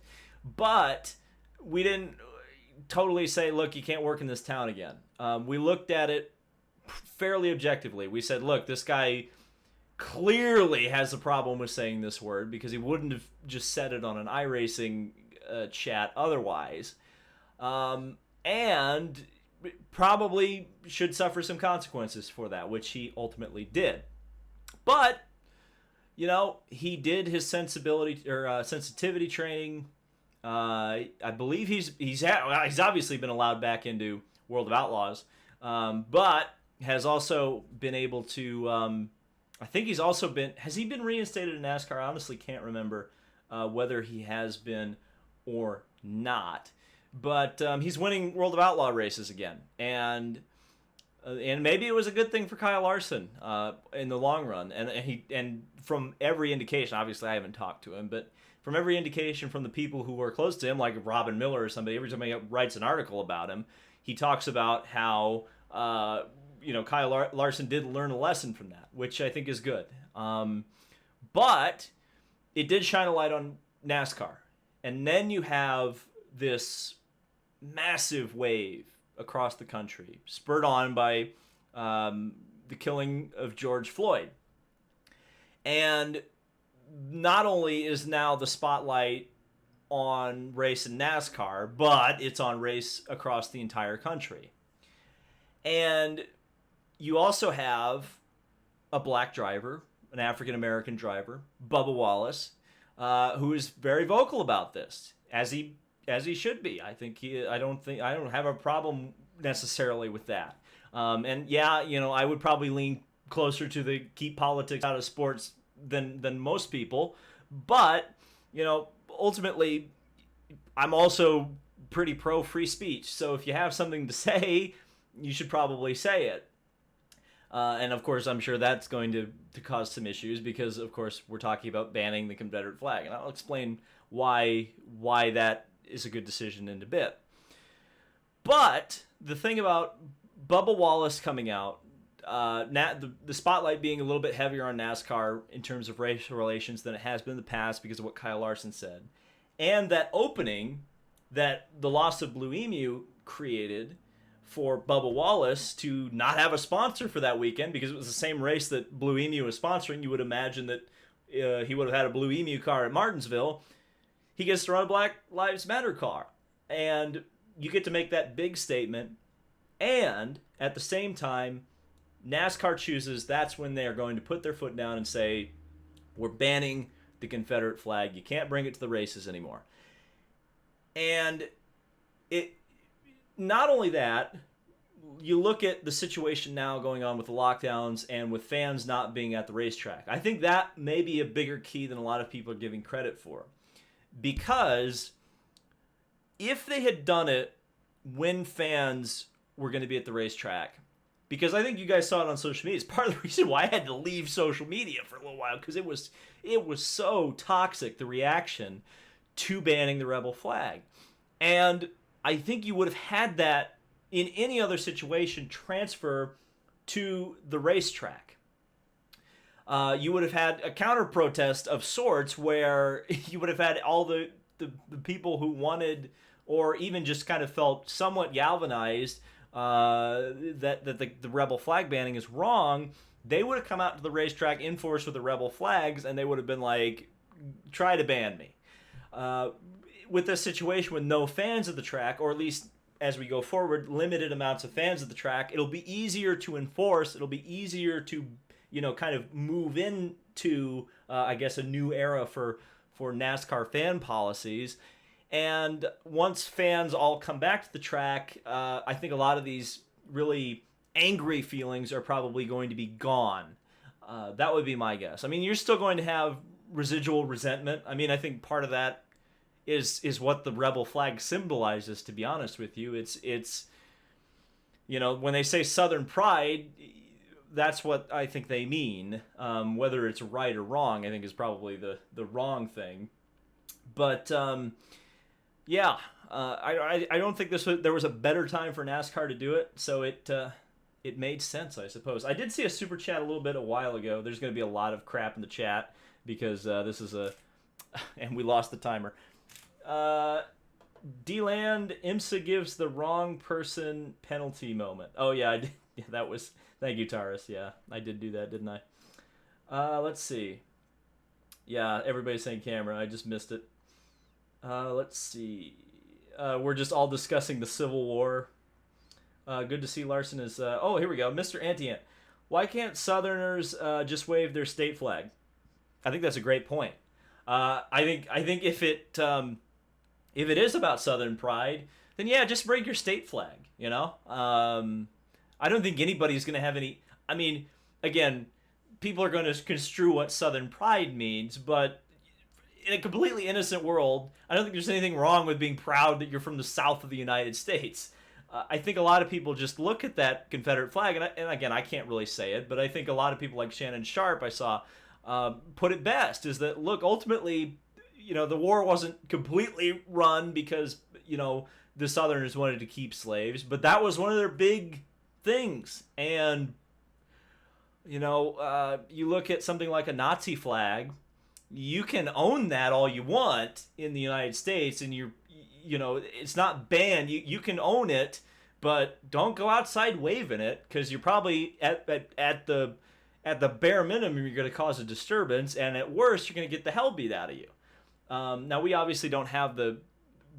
but we didn't totally say, look, you can't work in this town again. We looked at it fairly objectively. We said, look, this guy clearly has a problem with saying this word, because he wouldn't have just said it on an iRacing chat otherwise, and probably should suffer some consequences for that, which he ultimately did. But he did his sensitivity training. I believe he's obviously been allowed back into World of Outlaws, but has also been able to. I think he's also been. Has he been reinstated in NASCAR? I honestly can't remember whether he has been or not. But he's winning World of Outlaw races again, and maybe it was a good thing for Kyle Larson in the long run. And from every indication, obviously I haven't talked to him, but from every indication from the people who were close to him, like Robin Miller or somebody, every time he writes an article about him, he talks about how Kyle Larson did learn a lesson from that, which I think is good. But it did shine a light on NASCAR. And then you have this massive wave across the country, spurred on by the killing of George Floyd. And not only is now the spotlight on race in NASCAR, but it's on race across the entire country. And you also have a black driver, an African-American driver, Bubba Wallace, who is very vocal about this, as he should be. I don't have a problem necessarily with that. And yeah, I would probably lean closer to the keep politics out of sports than most people, but ultimately, I'm also pretty pro free speech. So if you have something to say, you should probably say it. And of course, I'm sure that's going to cause some issues, because of course we're talking about banning the Confederate flag, and I'll explain why that is a good decision in a bit. But the thing about Bubba Wallace coming out, the spotlight being a little bit heavier on NASCAR in terms of racial relations than it has been in the past because of what Kyle Larson said, and that opening that the loss of Blue Emu created for Bubba Wallace to not have a sponsor for that weekend, because it was the same race that Blue Emu was sponsoring. You would imagine that he would have had a Blue Emu car at Martinsville. He gets to run a Black Lives Matter car. And you get to make that big statement. And at the same time, NASCAR chooses that's when they are going to put their foot down and say, we're banning the Confederate flag. You can't bring it to the races anymore. And it, not only that, you look at the situation now going on with the lockdowns and with fans not being at the racetrack. I think that may be a bigger key than a lot of people are giving credit for. Because if they had done it when fans were going to be at the racetrack, because I think you guys saw it on social media, it's part of the reason why I had to leave social media for a little while, because it was so toxic, the reaction to banning the rebel flag. And I think you would have had that in any other situation transfer to the racetrack. You would have had a counter protest of sorts where you would have had all the people who wanted or even just kind of felt somewhat galvanized that the rebel flag banning is wrong. They would have come out to the racetrack in force with the rebel flags, and they would have been like, try to ban me. With this situation with no fans at the track, or at least as we go forward, limited amounts of fans at the track, it'll be easier to enforce. It'll be easier to, kind of move into, I guess, a new era for NASCAR fan policies. And once fans all come back to the track, I think a lot of these really angry feelings are probably going to be gone. That would be my guess. I mean, you're still going to have residual resentment. I mean, I think part of that is what the rebel flag symbolizes, to be honest with you. It's when they say Southern pride, that's what I think they mean. Whether it's right or wrong, I think is probably the wrong thing. But I don't think there was a better time for NASCAR to do it, so it made sense, I suppose. I did see a super chat a little bit a while ago. There's going to be a lot of crap in the chat because this is and we lost the timer. D-Land, IMSA gives the wrong person penalty moment. Oh yeah, I did. Yeah, that was. Thank you, Taurus. Yeah, I did do that, didn't I? Let's see. Yeah, everybody's saying camera. I just missed it. Let's see. We're just all discussing the Civil War. Good to see Larson is... oh, here we go. Mr. Antiant. Why can't Southerners just wave their state flag? I think that's a great point. I think if it is about Southern pride, then yeah, just bring your state flag, I don't think anybody's going to have any... I mean, again, people are going to construe what Southern pride means, but in a completely innocent world, I don't think there's anything wrong with being proud that you're from the South of the United States. I think a lot of people just look at that Confederate flag, and again, I can't really say it, but I think a lot of people like Shannon Sharp, I saw, put it best, is that, look, ultimately, the war wasn't completely run because, the Southerners wanted to keep slaves, but that was one of their big things. And, you look at something like a Nazi flag, you can own that all you want in the United States, and it's not banned. You can own it, but don't go outside waving it, because you're probably at the bare minimum you're going to cause a disturbance, and at worst you're going to get the hell beat out of you. Now we obviously don't have the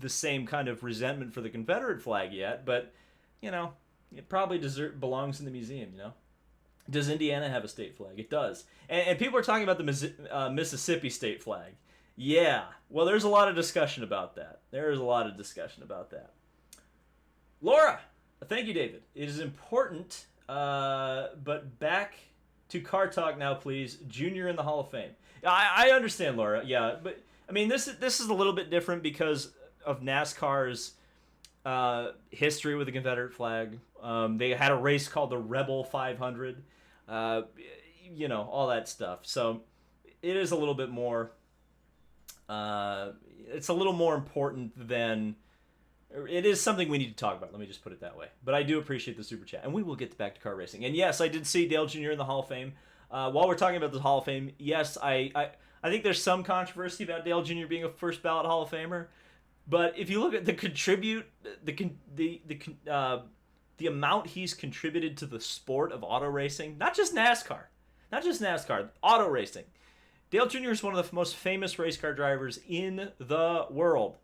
same kind of resentment for the Confederate flag yet, but it probably belongs in the museum. Does Indiana have a state flag? It does. And people are talking about the Mississippi state flag. Yeah. Well, there's a lot of discussion about that. Laura, thank you, David. It is important, but back to car talk now, please. Junior in the Hall of Fame. I understand, Laura. Yeah, but I mean, this is a little bit different because of NASCAR's history with the Confederate flag. They had a race called the Rebel 500. All that stuff. So it is a little bit more. It's a little more important than. It is something we need to talk about. Let me just put it that way. But I do appreciate the super chat, and we will get back to car racing. And yes, I did see Dale Jr. in the Hall of Fame. While we're talking about the Hall of Fame, yes, I think there's some controversy about Dale Jr. being a first ballot Hall of Famer. But if you look at the amount he's contributed to the sport of auto racing, not just NASCAR, auto racing, Dale Jr. is one of the most famous race car drivers in the world.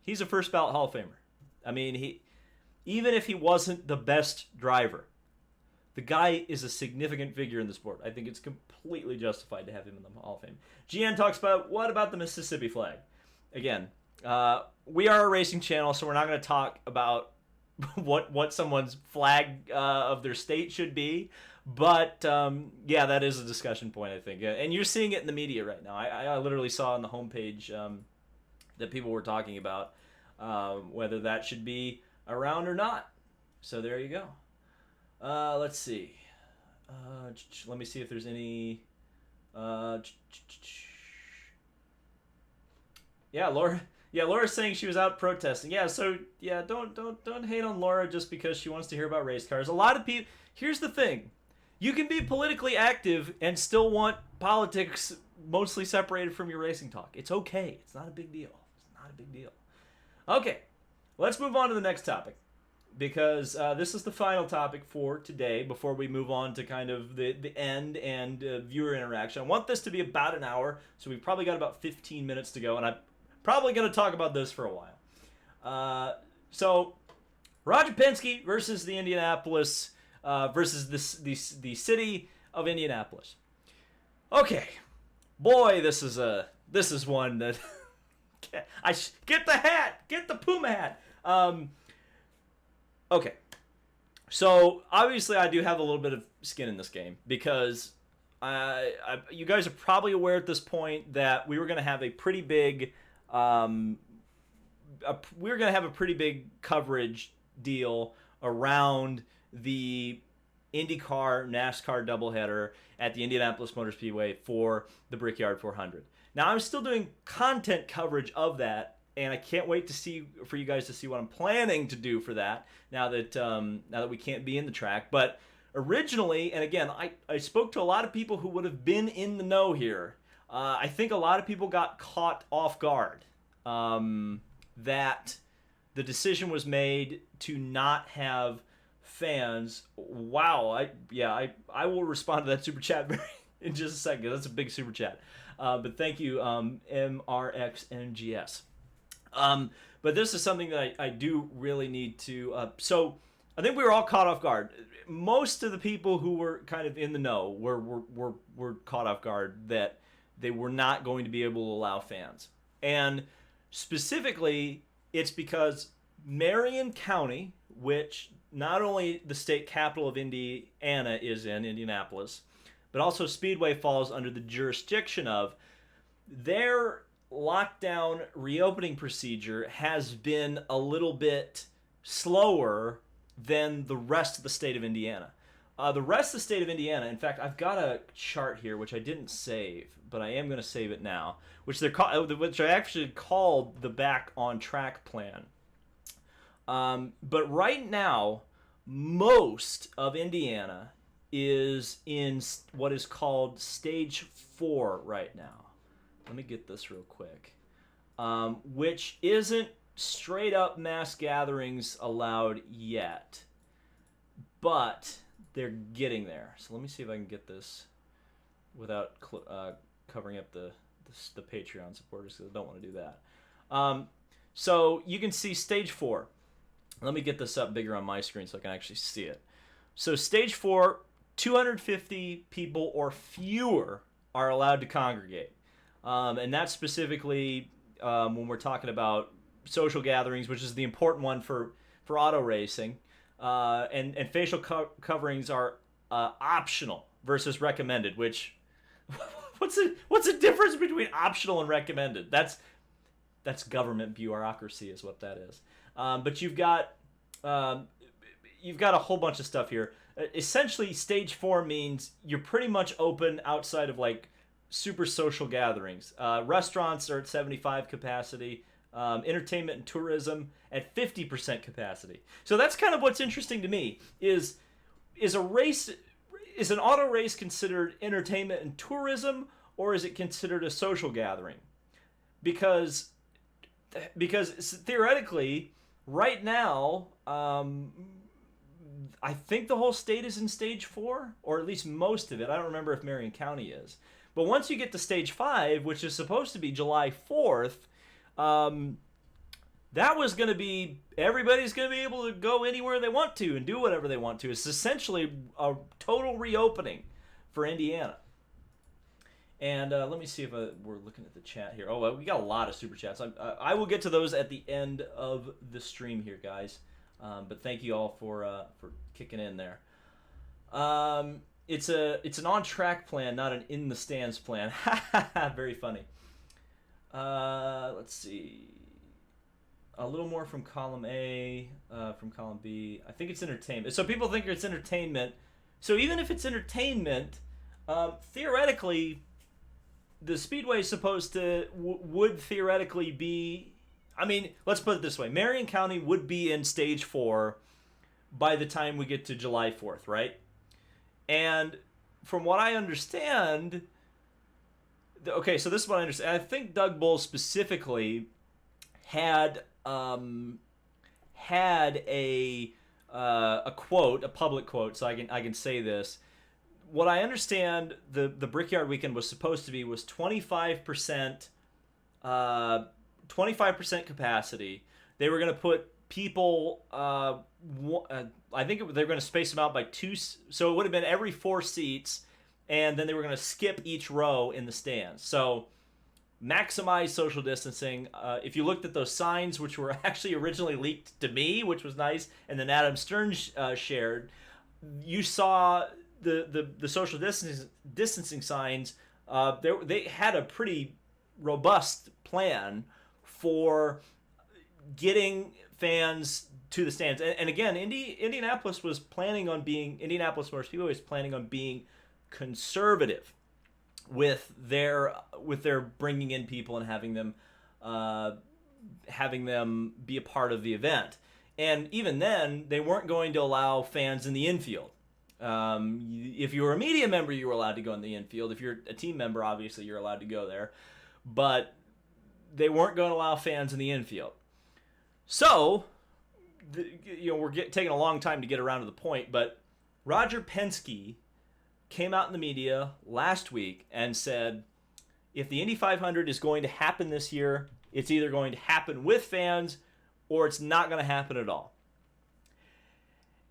He's a first ballot Hall of Famer. I mean, even if he wasn't the best driver, the guy is a significant figure in the sport. I think it's completely justified to have him in the Hall of Fame. GN talks about, what about the Mississippi flag? Again, we are a racing channel, so we're not going to talk about what someone's flag of their state should be. But, yeah, that is a discussion point, I think. And you're seeing it in the media right now. I literally saw on the homepage that people were talking about whether that should be around or not. So there you go. Let's see. Let me see if there's any... Yeah, Laura... Yeah, Laura's saying she was out protesting. Yeah, so yeah, don't hate on Laura just because she wants to hear about race cars. A lot of people. Here's the thing: you can be politically active and still want politics mostly separated from your racing talk. It's okay. It's not a big deal. It's not a big deal. Okay, let's move on to the next topic because this is the final topic for today. Before we move on to kind of the end and viewer interaction, I want this to be about an hour, so we've probably got about 15 minutes to go, and I'm probably going to talk about this for a while. So, Roger Penske versus the Indianapolis, versus the city of Indianapolis. Okay, boy, this is one that get the hat, get the Puma hat. Okay, so obviously I do have a little bit of skin in this game because you guys are probably aware at this point that we were going to have a pretty big. We're going to have a pretty big coverage deal around the IndyCar NASCAR doubleheader at the Indianapolis Motor Speedway for the Brickyard 400. Now I'm still doing content coverage of that, and I can't wait for you guys to see what I'm planning to do for that. Now that we can't be in the track, but originally, and again, I spoke to a lot of people who would have been in the know here. I think a lot of people got caught off guard that the decision was made to not have fans. Wow, I will respond to that super chat in just a second. That's a big super chat. But thank you, MRXNGS. But this is something that I do really need to. So I think we were all caught off guard. Most of the people who were kind of in the know were caught off guard that they were not going to be able to allow fans. And specifically, it's because Marion County, which not only the state capital of Indiana is in, Indianapolis, but also Speedway falls under the jurisdiction of, their lockdown reopening procedure has been a little bit slower than the rest of the state of Indiana. The rest of the state of Indiana, in fact, I've got a chart here which I didn't save, but I am going to save it now, which I actually called the Back on Track plan. But right now, most of Indiana is in what is called Stage 4 right now. Let me get this real quick. Which isn't straight up mass gatherings allowed yet, but they're getting there. So let me see if I can get this without covering up the Patreon supporters, because I don't want to do that. So you can see Stage 4. Let me get this up bigger on my screen so I can actually see it. So Stage 4, 250 people or fewer are allowed to congregate. And that's specifically when we're talking about social gatherings, which is the important one for auto racing. And facial coverings are optional versus recommended, which what's the difference between optional and recommended? That's government bureaucracy is what that is. But you've got a whole bunch of stuff here. Essentially, Stage 4 means you're pretty much open outside of like super social gatherings. Restaurants are at 75 capacity. Entertainment and tourism at 50% capacity. So that's kind of what's interesting to me is an auto race considered entertainment and tourism, or is it considered a social gathering? Because theoretically, right now, I think the whole state is in Stage 4, or at least most of it. I don't remember if Marion County is. But once you get to stage 5, which is supposed to be July 4th, that was going to be, everybody's going to be able to go anywhere they want to and do whatever they want to. It's essentially a total reopening for Indiana. And let me see if we're looking at the chat here. Oh, we got a lot of super chats. I will get to those at the end of the stream here, guys. But thank you all for kicking in there. It's an on-track plan, not an in-the-stands plan. Very funny. Let's see. A little more from column A, from column B. I think it's entertainment. So people think it's entertainment. So even if it's entertainment, theoretically, the Speedway is supposed to, would theoretically be, I mean, let's put it this way. Marion County would be in stage 4 by the time we get to July 4th, right? And from what I understand, okay, so this is what I understand. I think Doug Bull specifically had a quote, a public quote, so I can say this. What I understand the Brickyard Weekend was supposed to be was 25% capacity. They were going to put people, I think they were going to space them out by 2, so it would have been every 4 seats, and then they were going to skip each row in the stands. So maximize social distancing. If you looked at those signs, which were actually originally leaked to me, which was nice, and then Adam Stern shared, you saw the social distancing signs. They had a pretty robust plan for getting fans to the stands. And again, Indianapolis Motor Speedway was planning on being conservative with their bringing in people and having them be a part of the event. And even then, they weren't going to allow fans in the infield. If you were a media member, you were allowed to go in the infield. If you're a team member, obviously you're allowed to go there. But they weren't going to allow fans in the infield. So, we're taking a long time to get around to the point, but Roger Penske came out in the media last week and said, if the Indy 500 is going to happen this year, it's either going to happen with fans or it's not going to happen at all.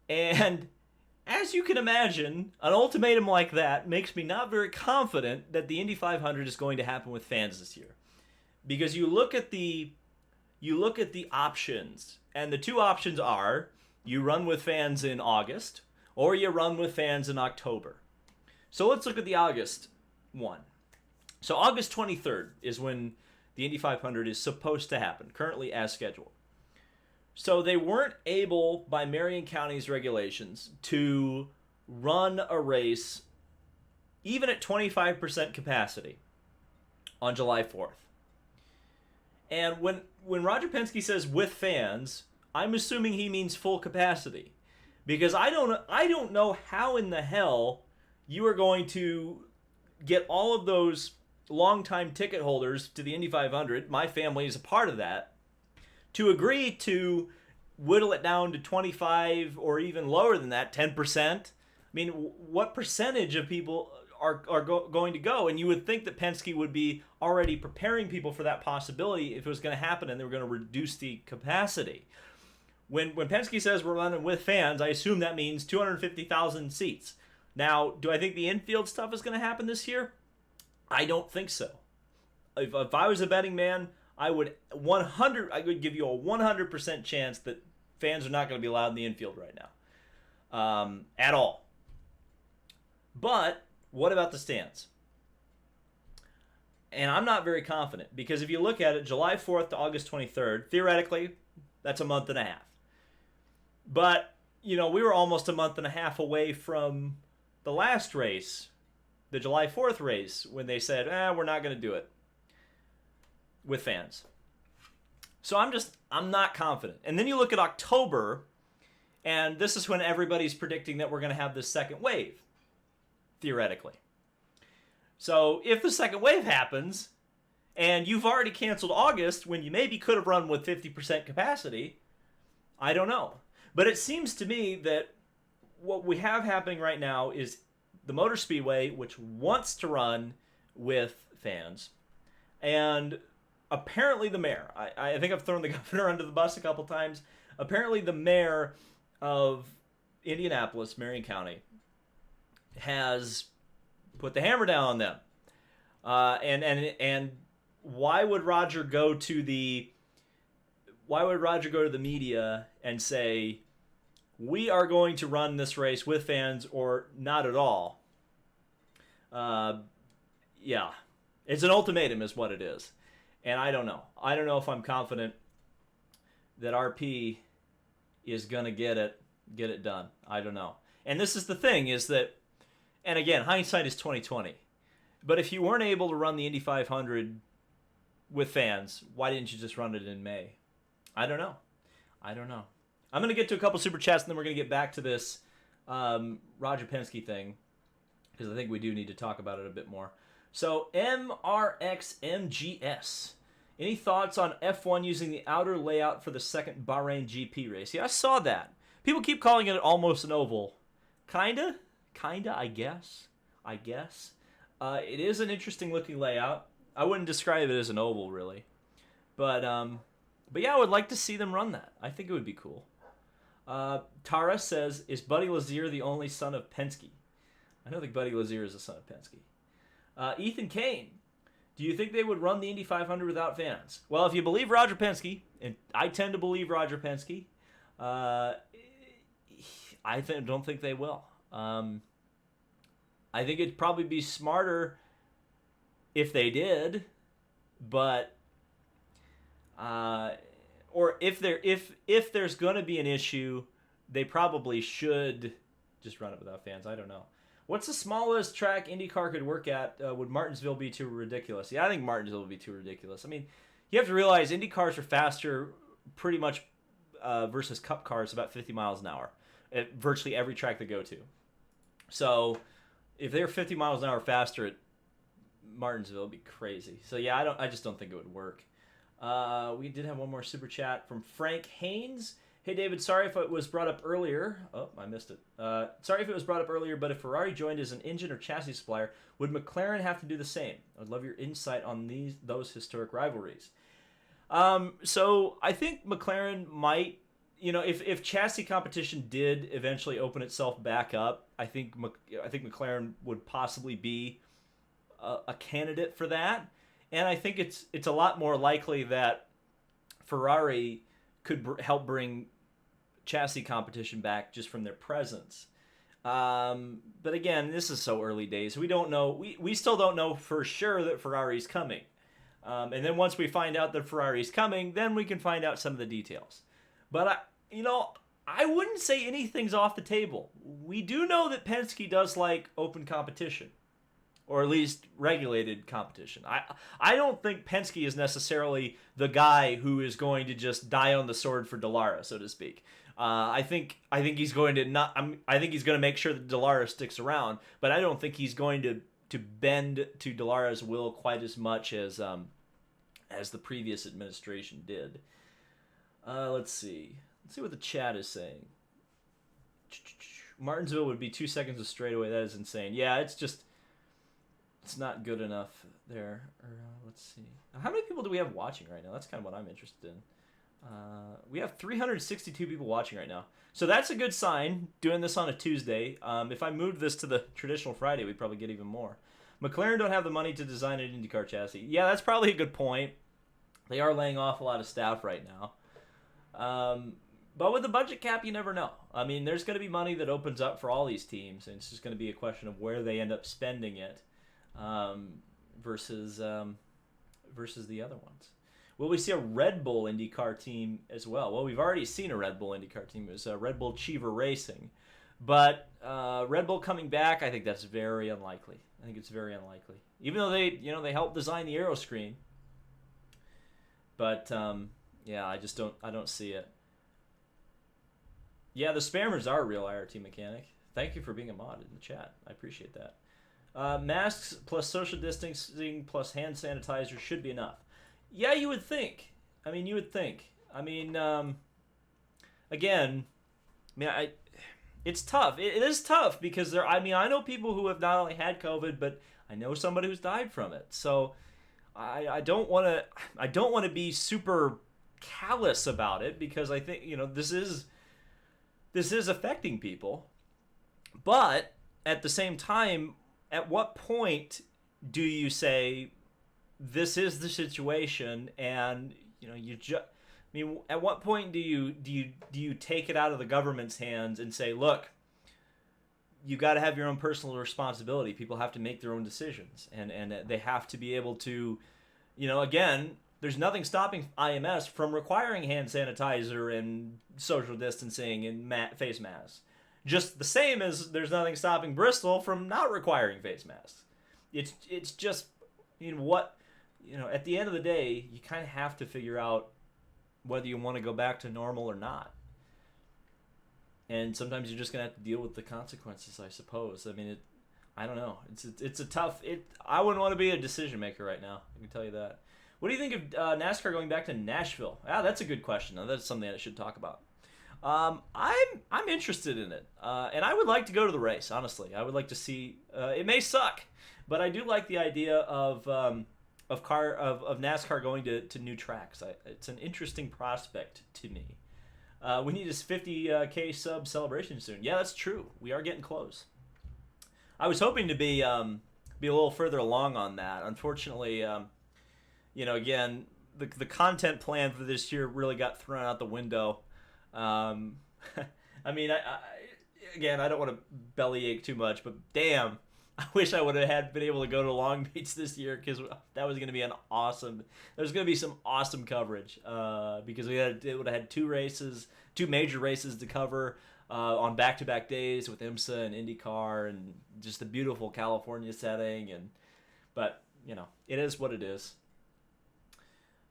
And as you can imagine, an ultimatum like that makes me not very confident that the Indy 500 is going to happen with fans this year. Because you look at the options, and the 2 options are you run with fans in August or you run with fans in October. So let's look at the August one. So August 23rd is when the Indy 500 is supposed to happen, currently as scheduled. So they weren't able, by Marion County's regulations, to run a race even at 25% capacity on July 4th. And when Roger Penske says with fans, I'm assuming he means full capacity. Because I don't know how in the hell you are going to get all of those longtime ticket holders to the Indy 500, my family is a part of that, to agree to whittle it down to 25 or even lower than that, 10%. I mean, what percentage of people are going to go? And you would think that Penske would be already preparing people for that possibility if it was going to happen and they were going to reduce the capacity. When Penske says we're running with fans, I assume that means 250,000 seats. Now, do I think the infield stuff is going to happen this year? I don't think so. If I was a betting man, I would give you a 100% chance that fans are not going to be allowed in the infield right now, at all. But what about the stands? And I'm not very confident, because if you look at it, July 4th to August 23rd, theoretically, that's a month and a half. But, we were almost a month and a half away from the last race, the July 4th race, when they said, we're not going to do it with fans. So I'm not confident. And then you look at October, and this is when everybody's predicting that we're going to have this second wave, theoretically. So if the second wave happens, and you've already canceled August when you maybe could have run with 50% capacity, I don't know. But it seems to me that what we have happening right now is the Motor Speedway, which wants to run with fans. And apparently the mayor, I think I've thrown the governor under the bus a couple times. Apparently the mayor of Indianapolis, Marion County, has put the hammer down on them. And why would Roger go to the media and say, we are going to run this race with fans or not at all? Yeah, it's an ultimatum is what it is. And I don't know. I don't know if I'm confident that RP is going to get it done. I don't know. And this is the thing is that, and again, hindsight is 2020. But if you weren't able to run the Indy 500 with fans, why didn't you just run it in May? I don't know. I'm going to get to a couple super chats, and then we're going to get back to this Roger Penske thing, because I think we do need to talk about it a bit more. So, MRXMGS. Any thoughts on F1 using the outer layout for the second Bahrain GP race? Yeah, I saw that. People keep calling it almost an oval. Kinda, I guess. It is an interesting looking layout. I wouldn't describe it as an oval, really. But yeah, I would like to see them run that. I think it would be cool. Tara says, is Buddy Lazier the only son of Penske? I don't think Buddy Lazier is the son of Penske. Ethan Kane, do you think they would run the Indy 500 without fans? Well, if you believe Roger Penske, and I tend to believe Roger Penske, I don't think they will. I think it'd probably be smarter if they did, but or if there's going to be an issue, they probably should just run it without fans. I don't know. What's the smallest track IndyCar could work at? Would Martinsville be too ridiculous? Yeah, I think Martinsville would be too ridiculous. I mean, you have to realize Indy cars are faster pretty much versus Cup cars about 50 miles an hour at virtually every track they go to. So if they're 50 miles an hour faster at Martinsville, it'd be crazy. So yeah, I just don't think it would work. We did have one more super chat from Frank Haynes. Hey David, sorry if it was brought up earlier. Oh, I missed it. Sorry if it was brought up earlier, but if Ferrari joined as an engine or chassis supplier, would McLaren have to do the same? I'd love your insight on those historic rivalries. So I think McLaren might, if chassis competition did eventually open itself back up, I think McLaren would possibly be a candidate for that. And I think it's a lot more likely that Ferrari could help bring chassis competition back just from their presence. But again, this is so early days. We don't know. We still don't know for sure that Ferrari's coming. And then once we find out that Ferrari's coming, then we can find out some of the details. But I wouldn't say anything's off the table. We do know that Penske does like open competition, or at least regulated competition. I don't think Penske is necessarily the guy who is going to just die on the sword for Dallara, so to speak. I think he's going to I think he's going to make sure that Dallara sticks around, but I don't think he's going to bend to Dallara's will quite as much as the previous administration did. Let's see what the chat is saying. Martinsville would be 2 seconds of straightaway. That is insane. Yeah, it's not good enough there. Let's see. How many people do we have watching right now? That's kind of what I'm interested in. We have 362 people watching right now. So that's a good sign, doing this on a Tuesday. If I moved this to the traditional Friday, we'd probably get even more. McLaren don't have the money to design an IndyCar chassis. Yeah, that's probably a good point. They are laying off a lot of staff right now. But with the budget cap, you never know. I mean, there's going to be money that opens up for all these teams, and it's just going to be a question of where they end up spending it. Versus the other ones. Will we see a Red Bull IndyCar team as well? Well, we've already seen a Red Bull IndyCar team. It was Red Bull Cheever Racing. But Red Bull coming back, I think that's very unlikely. I think it's very unlikely. Even though they helped design the aero screen. But yeah, I don't see it. Yeah, the spammers are a real IRT mechanic. Thank you for being a mod in the chat. I appreciate that. Masks plus social distancing plus hand sanitizer should be enough. Yeah, you would think. Again, it's tough. It is tough because I know people who have not only had COVID, but I know somebody who's died from it. So I don't want to be super callous about it, because I think, this is affecting people. But at the same time, at what point do you say this is the situation, and at what point do you take it out of the government's hands and say, look, you got to have your own personal responsibility. People have to make their own decisions, and they have to be able to, again, there's nothing stopping IMS from requiring hand sanitizer and social distancing and face masks. Just the same as there's nothing stopping Bristol from not requiring face masks. It's just, at the end of the day, you kind of have to figure out whether you want to go back to normal or not. And sometimes you're just going to have to deal with the consequences, I suppose. I mean, I don't know. It's a tough... I wouldn't want to be a decision maker right now. I can tell you that. What do you think of NASCAR going back to Nashville? That's a good question. Now, that's something I should talk about. I'm interested in it, and I would like to go to the race. Honestly, I would like to see. It may suck, but I do like the idea of NASCAR going to new tracks. It's an interesting prospect to me. We need this 50K sub celebration soon. Yeah, that's true. We are getting close. I was hoping to be a little further along on that. Unfortunately, again, the content plan for this year really got thrown out the window. I mean, I don't want to bellyache too much, but damn, I wish I would have been able to go to Long Beach this year, because that was going to be there's going to be some awesome coverage, because it would have had two major races to cover, on back-to-back days with IMSA and IndyCar, and just the beautiful California setting, but it is what it is.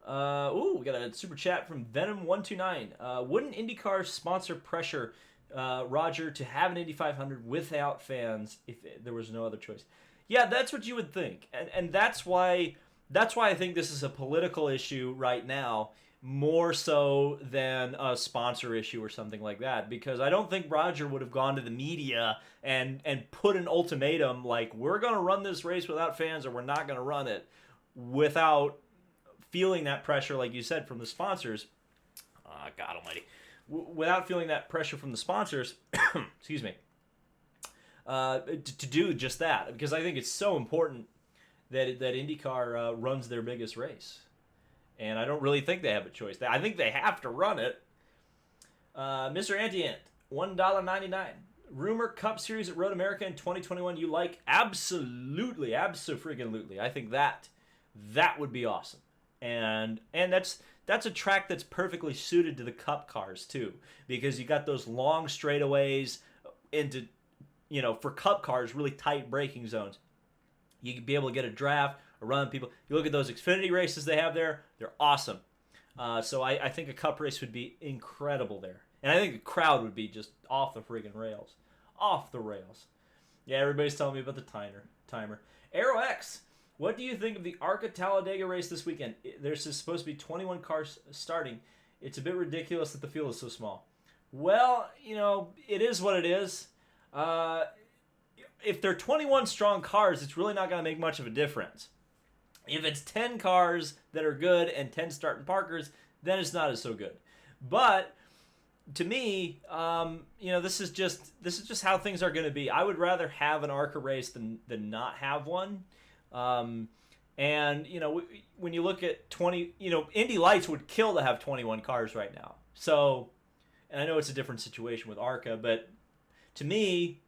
We got a super chat from Venom129. Wouldn't IndyCar sponsor pressure Roger to have an Indy 500 without fans if there was no other choice? Yeah, that's what you would think, and that's why I think this is a political issue right now, more so than a sponsor issue or something like that. Because I don't think Roger would have gone to the media and put an ultimatum like, we're going to run this race without fans, or we're not going to run it, without feeling that pressure, like you said, from the sponsors. God almighty. Without feeling that pressure from the sponsors, excuse me, to do just that. Because I think it's so important that IndyCar runs their biggest race. And I don't really think they have a choice. I think they have to run it. Mr. Anti-Ant, $1.99. Rumor Cup Series at Road America in 2021 you like? Absolutely. Abso-freaking-lutely. I think that would be awesome. And that's a track that's perfectly suited to the Cup cars too, because you got those long straightaways into, for Cup cars, really tight braking zones. You can be able to get a draft or run people. You look at those Xfinity races they have there; they're awesome. So I think a Cup race would be incredible there, and I think the crowd would be just off the friggin' rails, off the rails. Yeah, everybody's telling me about the timer. Aero X. What do you think of the ARCA Talladega race this weekend? There's supposed to be 21 cars starting. It's a bit ridiculous that the field is so small. Well, it is what it is. If they're 21 strong cars, it's really not going to make much of a difference. If it's 10 cars that are good and 10 starting parkers, then it's not as so good. But to me, this is just how things are going to be. I would rather have an ARCA race than not have one. And when you look at 20, Indy Lights would kill to have 21 cars right now. So, and I know it's a different situation with ARCA, but to me,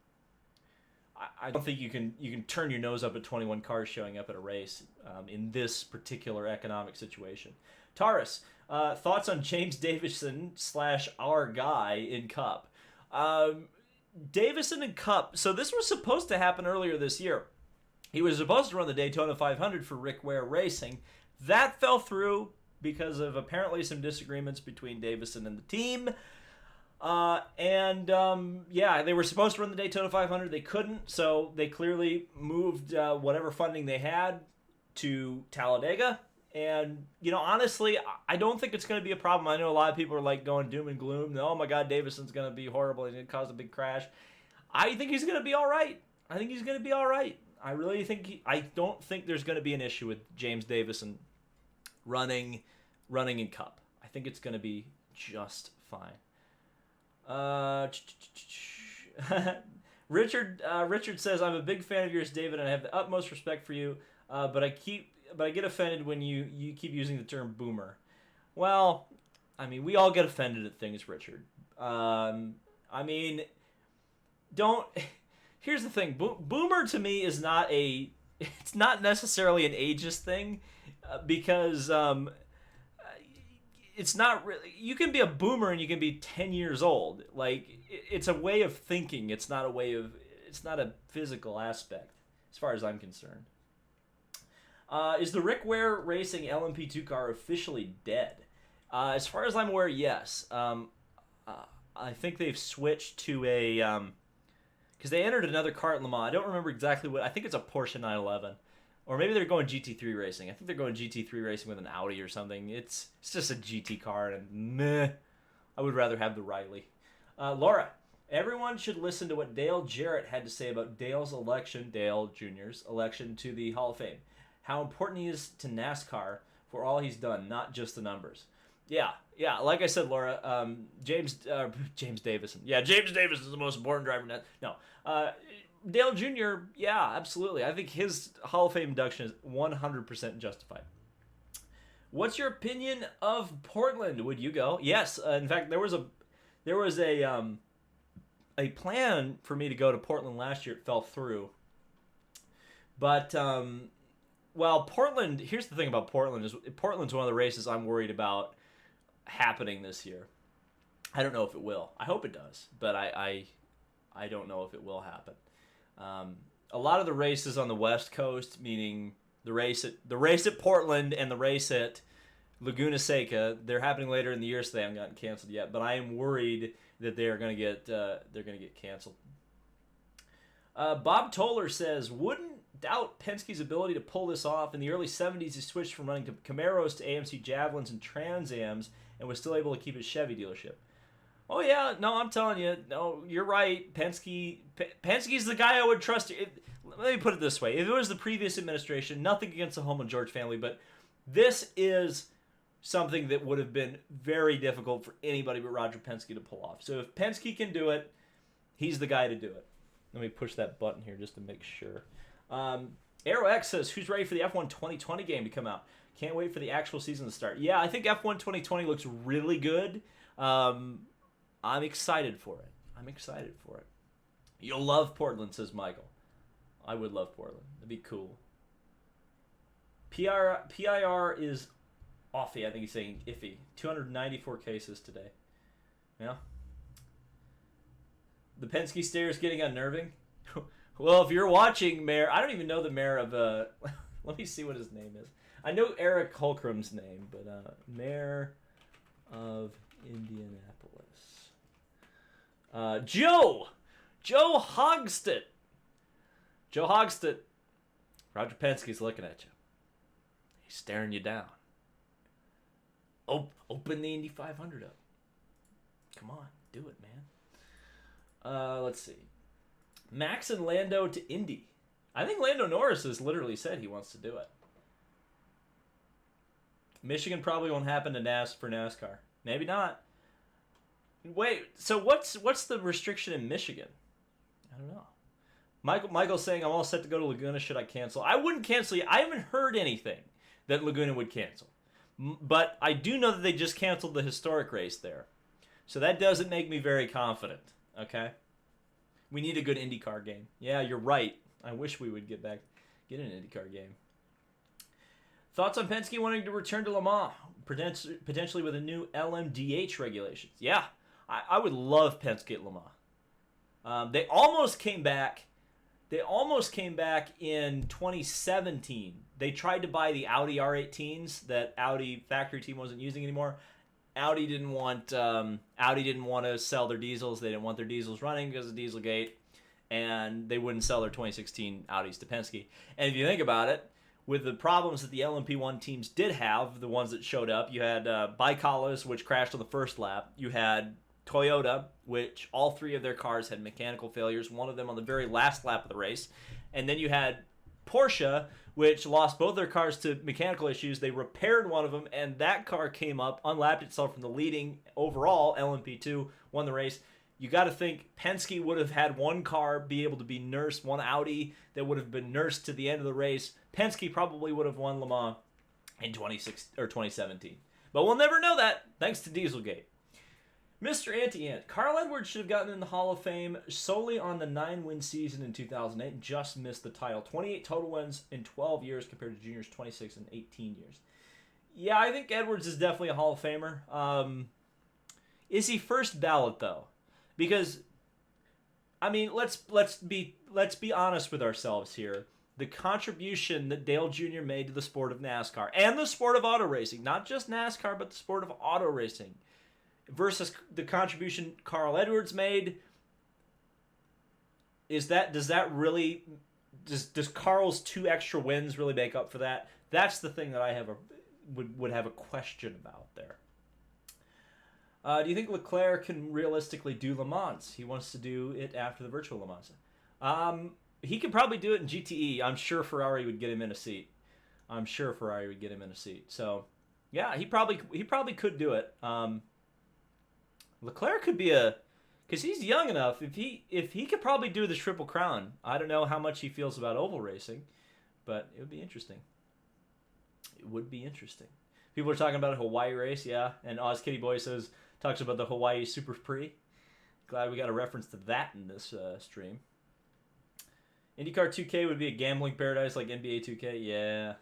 I don't think you can turn your nose up at 21 cars showing up at a race in this particular economic situation. Taurus, thoughts on James Davison / our guy in Cup? Davison in Cup. So this was supposed to happen earlier this year. He was supposed to run the Daytona 500 for Rick Ware Racing. That fell through because of apparently some disagreements between Davison and the team. They were supposed to run the Daytona 500. They couldn't, so they clearly moved whatever funding they had to Talladega. And, honestly, I don't think it's going to be a problem. I know a lot of people are like going doom and gloom. Oh, my God, Davison's going to be horrible. He's going to cause a big crash. I think he's going to be all right. I don't think there's going to be an issue with James Davison running in Cup. I think it's going to be just fine. Richard says, I'm a big fan of yours, David, and I have the utmost respect for you, but I get offended when you keep using the term boomer. Well, I mean, we all get offended at things, Richard. I mean, here's the thing. Boomer to me is it's not necessarily an ageist thing, because it's not really, you can be a boomer and you can be 10 years old. Like, it's a way of thinking. It's not a physical aspect, as far as I'm concerned. Is the Rick Ware Racing LMP2 car officially dead? As far as I'm aware, yes. I think they've switched to because they entered another car at Le Mans. I don't remember exactly what. I think it's a Porsche 911. Or maybe they're going GT3 racing. I think they're going GT3 racing with an Audi or something. It's just a GT car, and meh. I would rather have the Riley. Laura, everyone should listen to what Dale Jarrett had to say about Dale Jr.'s election to the Hall of Fame. How important he is to NASCAR for all he's done, not just the numbers. Yeah. Like I said, Laura, James Davison. Yeah, James Davison is the most important driver. No, Dale Jr., yeah, absolutely. I think his Hall of Fame induction is 100% justified. What's your opinion of Portland? Would you go? Yes. In fact, there was a plan for me to go to Portland last year. It fell through. But Portland. Here's the thing about Portland is Portland's one of the races I'm worried about happening this year. I don't know if it will. I hope it does, but I don't know if it will happen. A lot of the races on the West Coast, meaning the race at Portland and the race at Laguna Seca, they're happening later in the year, so they haven't gotten canceled yet. But I am worried that they're going to get canceled. Bob Toller says, wouldn't doubt Penske's ability to pull this off. In the early 70s, he switched from running Camaros to AMC Javelins and Trans Ams, and was still able to keep his Chevy dealership. Oh, yeah. No, I'm telling you. No, you're right. Penske's the guy I would trust. Let me put it this way. If it was the previous administration, nothing against the Holman George family, but this is something that would have been very difficult for anybody but Roger Penske to pull off. So if Penske can do it, he's the guy to do it. Let me push that button here just to make sure. Aero X says, who's ready for the F1 2020 game to come out? Can't wait for the actual season to start. Yeah, I think F1 2020 looks really good. I'm excited for it. You'll love Portland, says Michael. I would love Portland. That'd be cool. PIR is offy. I think he's saying iffy. 294 cases today. Yeah. The Penske stare is getting unnerving. Well, if you're watching, Mayor, I don't even know the mayor of, let me see what his name is. I know Eric Holcom's name, but Mayor of Indianapolis. Joe Hogstedt. Joe Hogstedt. Roger Penske's looking at you. He's staring you down. Open the Indy 500 up. Come on, do it, man. Let's see. Max and Lando to Indy. I think Lando Norris has literally said he wants to do it. Michigan probably won't happen to for NASCAR. Maybe not. Wait, so what's the restriction in Michigan? I don't know. Michael's saying, I'm all set to go to Laguna. Should I cancel? I wouldn't cancel yet. I haven't heard anything that Laguna would cancel. But I do know that they just canceled the historic race there. So that doesn't make me very confident. Okay? We need a good IndyCar game. Yeah, you're right. I wish we would get an IndyCar game. Thoughts on Penske wanting to return to Le Mans, potentially with a new LMDH regulations? Yeah, I would love Penske at Le Mans. They almost came back. In 2017. They tried to buy the Audi R18s that Audi factory team wasn't using anymore. Audi didn't want to sell their diesels. They didn't want their diesels running because of Dieselgate, and they wouldn't sell their 2016 Audis to Penske. And if you think about it, with the problems that the LMP1 teams did have, the ones that showed up, you had Baikalas, which crashed on the first lap. You had Toyota, which all three of their cars had mechanical failures, one of them on the very last lap of the race. And then you had Porsche, which lost both their cars to mechanical issues. They repaired one of them, and that car came up, unlapped itself from the leading overall LMP2, won the race. You got to think Penske would have had one car be able to be nursed, one Audi that would have been nursed to the end of the race. Penske probably would have won Le Mans in 2017. But we'll never know that, thanks to Dieselgate. Mr. Anti-Ant, Carl Edwards should have gotten in the Hall of Fame solely on the 9-win season in 2008 and just missed the title. 28 total wins in 12 years compared to Junior's 26 and 18 years. Yeah, I think Edwards is definitely a Hall of Famer. Is he first ballot, though? Because, I mean, let's be honest with ourselves here. The contribution that Dale Jr. made to the sport of NASCAR and the sport of auto racing, not just NASCAR, but the sport of auto racing, versus the contribution Carl Edwards made, does Carl's 2 extra wins really make up for that? That's the thing that I would have a question about there. Do you think Leclerc can realistically do Le Mans? He wants to do it after the virtual Le Mans. He could probably do it in GTE. I'm sure Ferrari would get him in a seat. So, yeah, he probably could do it. Leclerc could be because he's young enough. If he could probably do the Triple Crown. I don't know how much he feels about oval racing, but it would be interesting. People are talking about a Hawaii race, yeah, and Oz Kitty Boy talks about the Hawaii Super Prix. Glad we got a reference to that in this stream. IndyCar 2K would be a gambling paradise like NBA 2K. Yeah.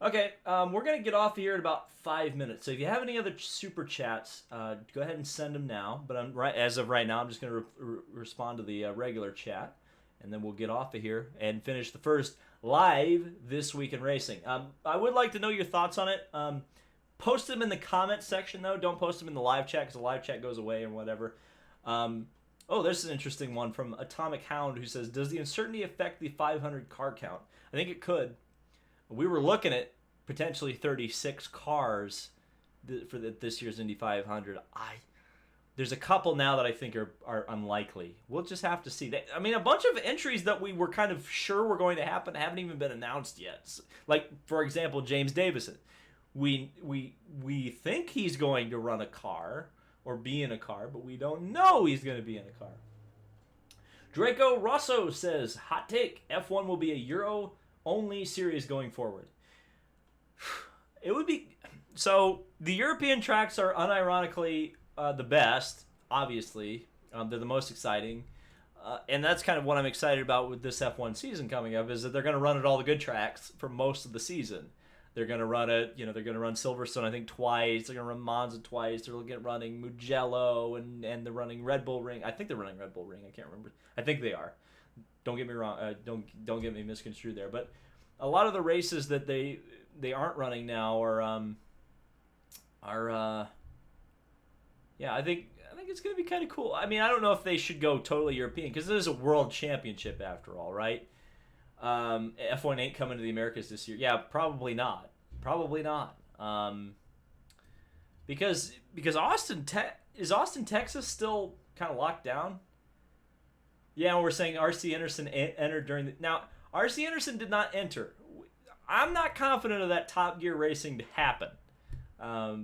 Okay, we're going to get off here in about 5 minutes. So if you have any other super chats, go ahead and send them now. But as of right now, I'm just going to respond to the regular chat. And then we'll get off of here and finish the first live This Week in Racing. I would like to know your thoughts on it. Post them in the comments section, though. Don't post them in the live chat because the live chat goes away or whatever. There's an interesting one from Atomic Hound who says, does the uncertainty affect the 500 car count? I think it could. We were looking at potentially 36 cars for this year's Indy 500. There's a couple now that I think are unlikely. We'll just have to see. A bunch of entries that we were kind of sure were going to happen haven't even been announced yet. Like, for example, James Davison. We think he's going to run a car or be in a car, but we don't know he's going to be in a car. Draco Rosso says, hot take, F1 will be a Euro-only series going forward. It would be... So, the European tracks are unironically the best, obviously. They're the most exciting. And that's kind of what I'm excited about with this F1 season coming up, is that they're going to run at all the good tracks for most of the season. They're going to run it, they're going to run Silverstone, I think, twice. They're going to run Monza twice. They're looking at running Mugello, and they're running Red Bull Ring. I think they're running Red Bull Ring. I can't remember. I think they are. Don't get me wrong. Don't get me misconstrued there. But a lot of the races that they aren't running now I think it's going to be kind of cool. I don't know if they should go totally European, because this is a world championship after all, right? F1 ain't coming to the Americas this year. Yeah, probably not. Because Austin, Texas still kind of locked down? Yeah, we're saying R.C. Anderson entered during the... Now, R.C. Anderson did not enter. I'm not confident of that Top Gear racing to happen.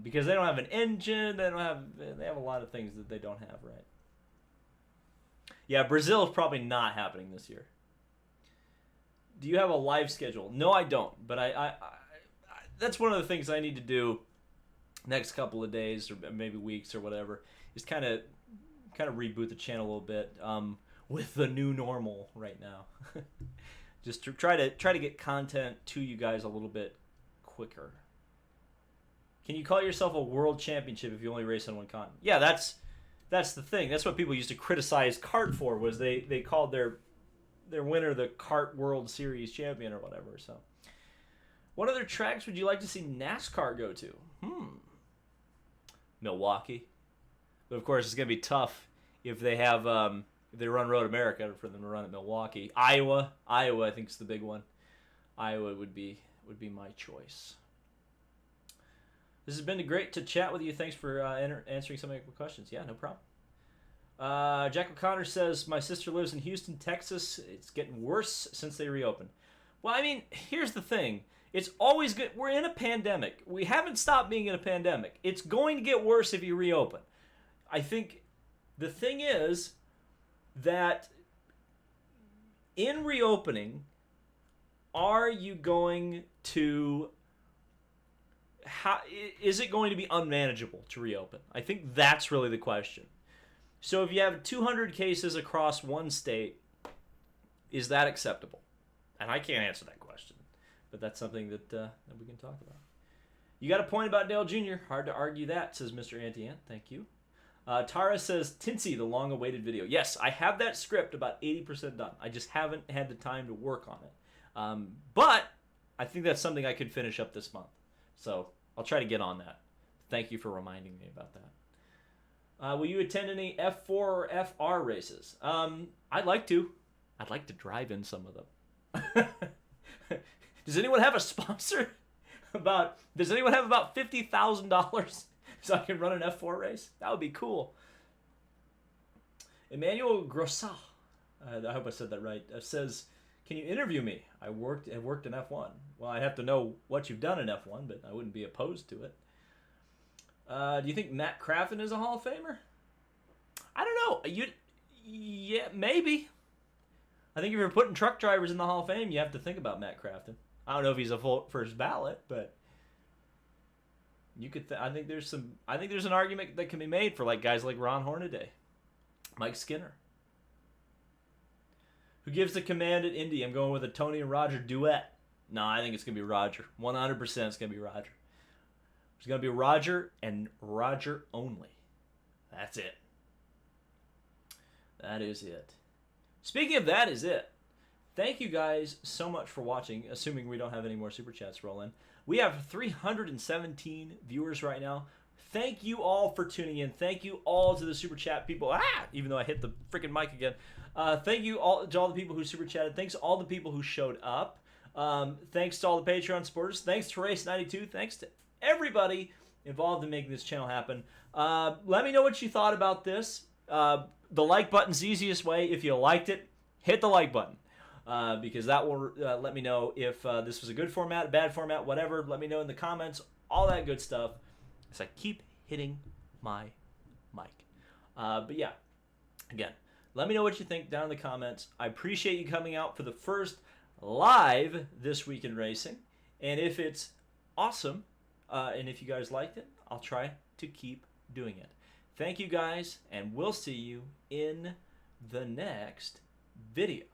Because they don't have an engine, they have a lot of things that they don't have, right? Yeah, Brazil is probably not happening this year. Do you have a live schedule? No, I don't. But I that's one of the things I need to do next couple of days or maybe weeks or whatever, is kind of reboot the channel a little bit with the new normal right now. Just to try to get content to you guys a little bit quicker. Can you call yourself a world championship if you only race on one continent? Yeah, that's the thing. That's what people used to criticize kart for, was they called their winner the Kart World Series champion or whatever. So, what other tracks would you like to see NASCAR go to? Milwaukee. But of course, it's gonna be tough if they have if they run Road America for them to run at Milwaukee. Iowa, I think is the big one. Iowa would be my choice. This has been great to chat with you. Thanks for answering some of my questions. Yeah, no problem. Jack O'Connor says, my sister lives in Houston, Texas. It's getting worse since they reopened. Well, I mean, here's the thing. It's always good. We're in a pandemic. We haven't stopped being in a pandemic. It's going to get worse if you reopen. I think the thing is that in reopening, are you going to... is it going to be unmanageable to reopen? I think that's really the question. So if you have 200 cases across one state, is that acceptable? And I can't answer that question, but that's something that we can talk about. You got a point about Dale Jr. Hard to argue that, says Mr. Antiant. Thank you. Tara says, Tinsy, the long-awaited video. Yes, I have that script about 80% done. I just haven't had the time to work on it. But I think that's something I could finish up this month. So I'll try to get on that. Thank you for reminding me about that. Will you attend any F4 or FR races? I'd like to. I'd like to drive in some of them. Does anyone have a sponsor? Does anyone have about $50,000 so I can run an F4 race? That would be cool. Emmanuel Grossat, I hope I said that right, says, can you interview me? I have worked in F1. Well, I'd have to know what you've done in F1, but I wouldn't be opposed to it. Do you think Matt Crafton is a Hall of Famer? I don't know. Yeah, maybe. I think if you're putting truck drivers in the Hall of Fame, you have to think about Matt Crafton. I don't know if he's a full first ballot, but you could. I think there's an argument that can be made for guys like Ron Hornaday, Mike Skinner. Who gives the command at Indy? I'm going with a Tony and Roger duet. No, I think it's gonna be Roger. 100% it's gonna be Roger. It's gonna be Roger and Roger only. That's it. That is it. Speaking of that is it. Thank you guys so much for watching, assuming we don't have any more Super Chats roll in. We have 317 viewers right now. Thank you all for tuning in. Thank you all to the Super Chat people. Even though I hit the freaking mic again. Thank you all to all the people who Super Chatted. Thanks to all the people who showed up. Thanks to all the Patreon supporters. Thanks to Race92. Thanks to everybody involved in making this channel happen. Let me know what you thought about this. The like button's the easiest way. If you liked it, hit the like button. Because that will let me know if this was a good format, a bad format, whatever. Let me know in the comments. All that good stuff. As I keep hitting my mic. But yeah, again, let me know what you think down in the comments. I appreciate you coming out for the first live This Week in Racing. And if it's awesome, and if you guys liked it, I'll try to keep doing it. Thank you guys, and we'll see you in the next video.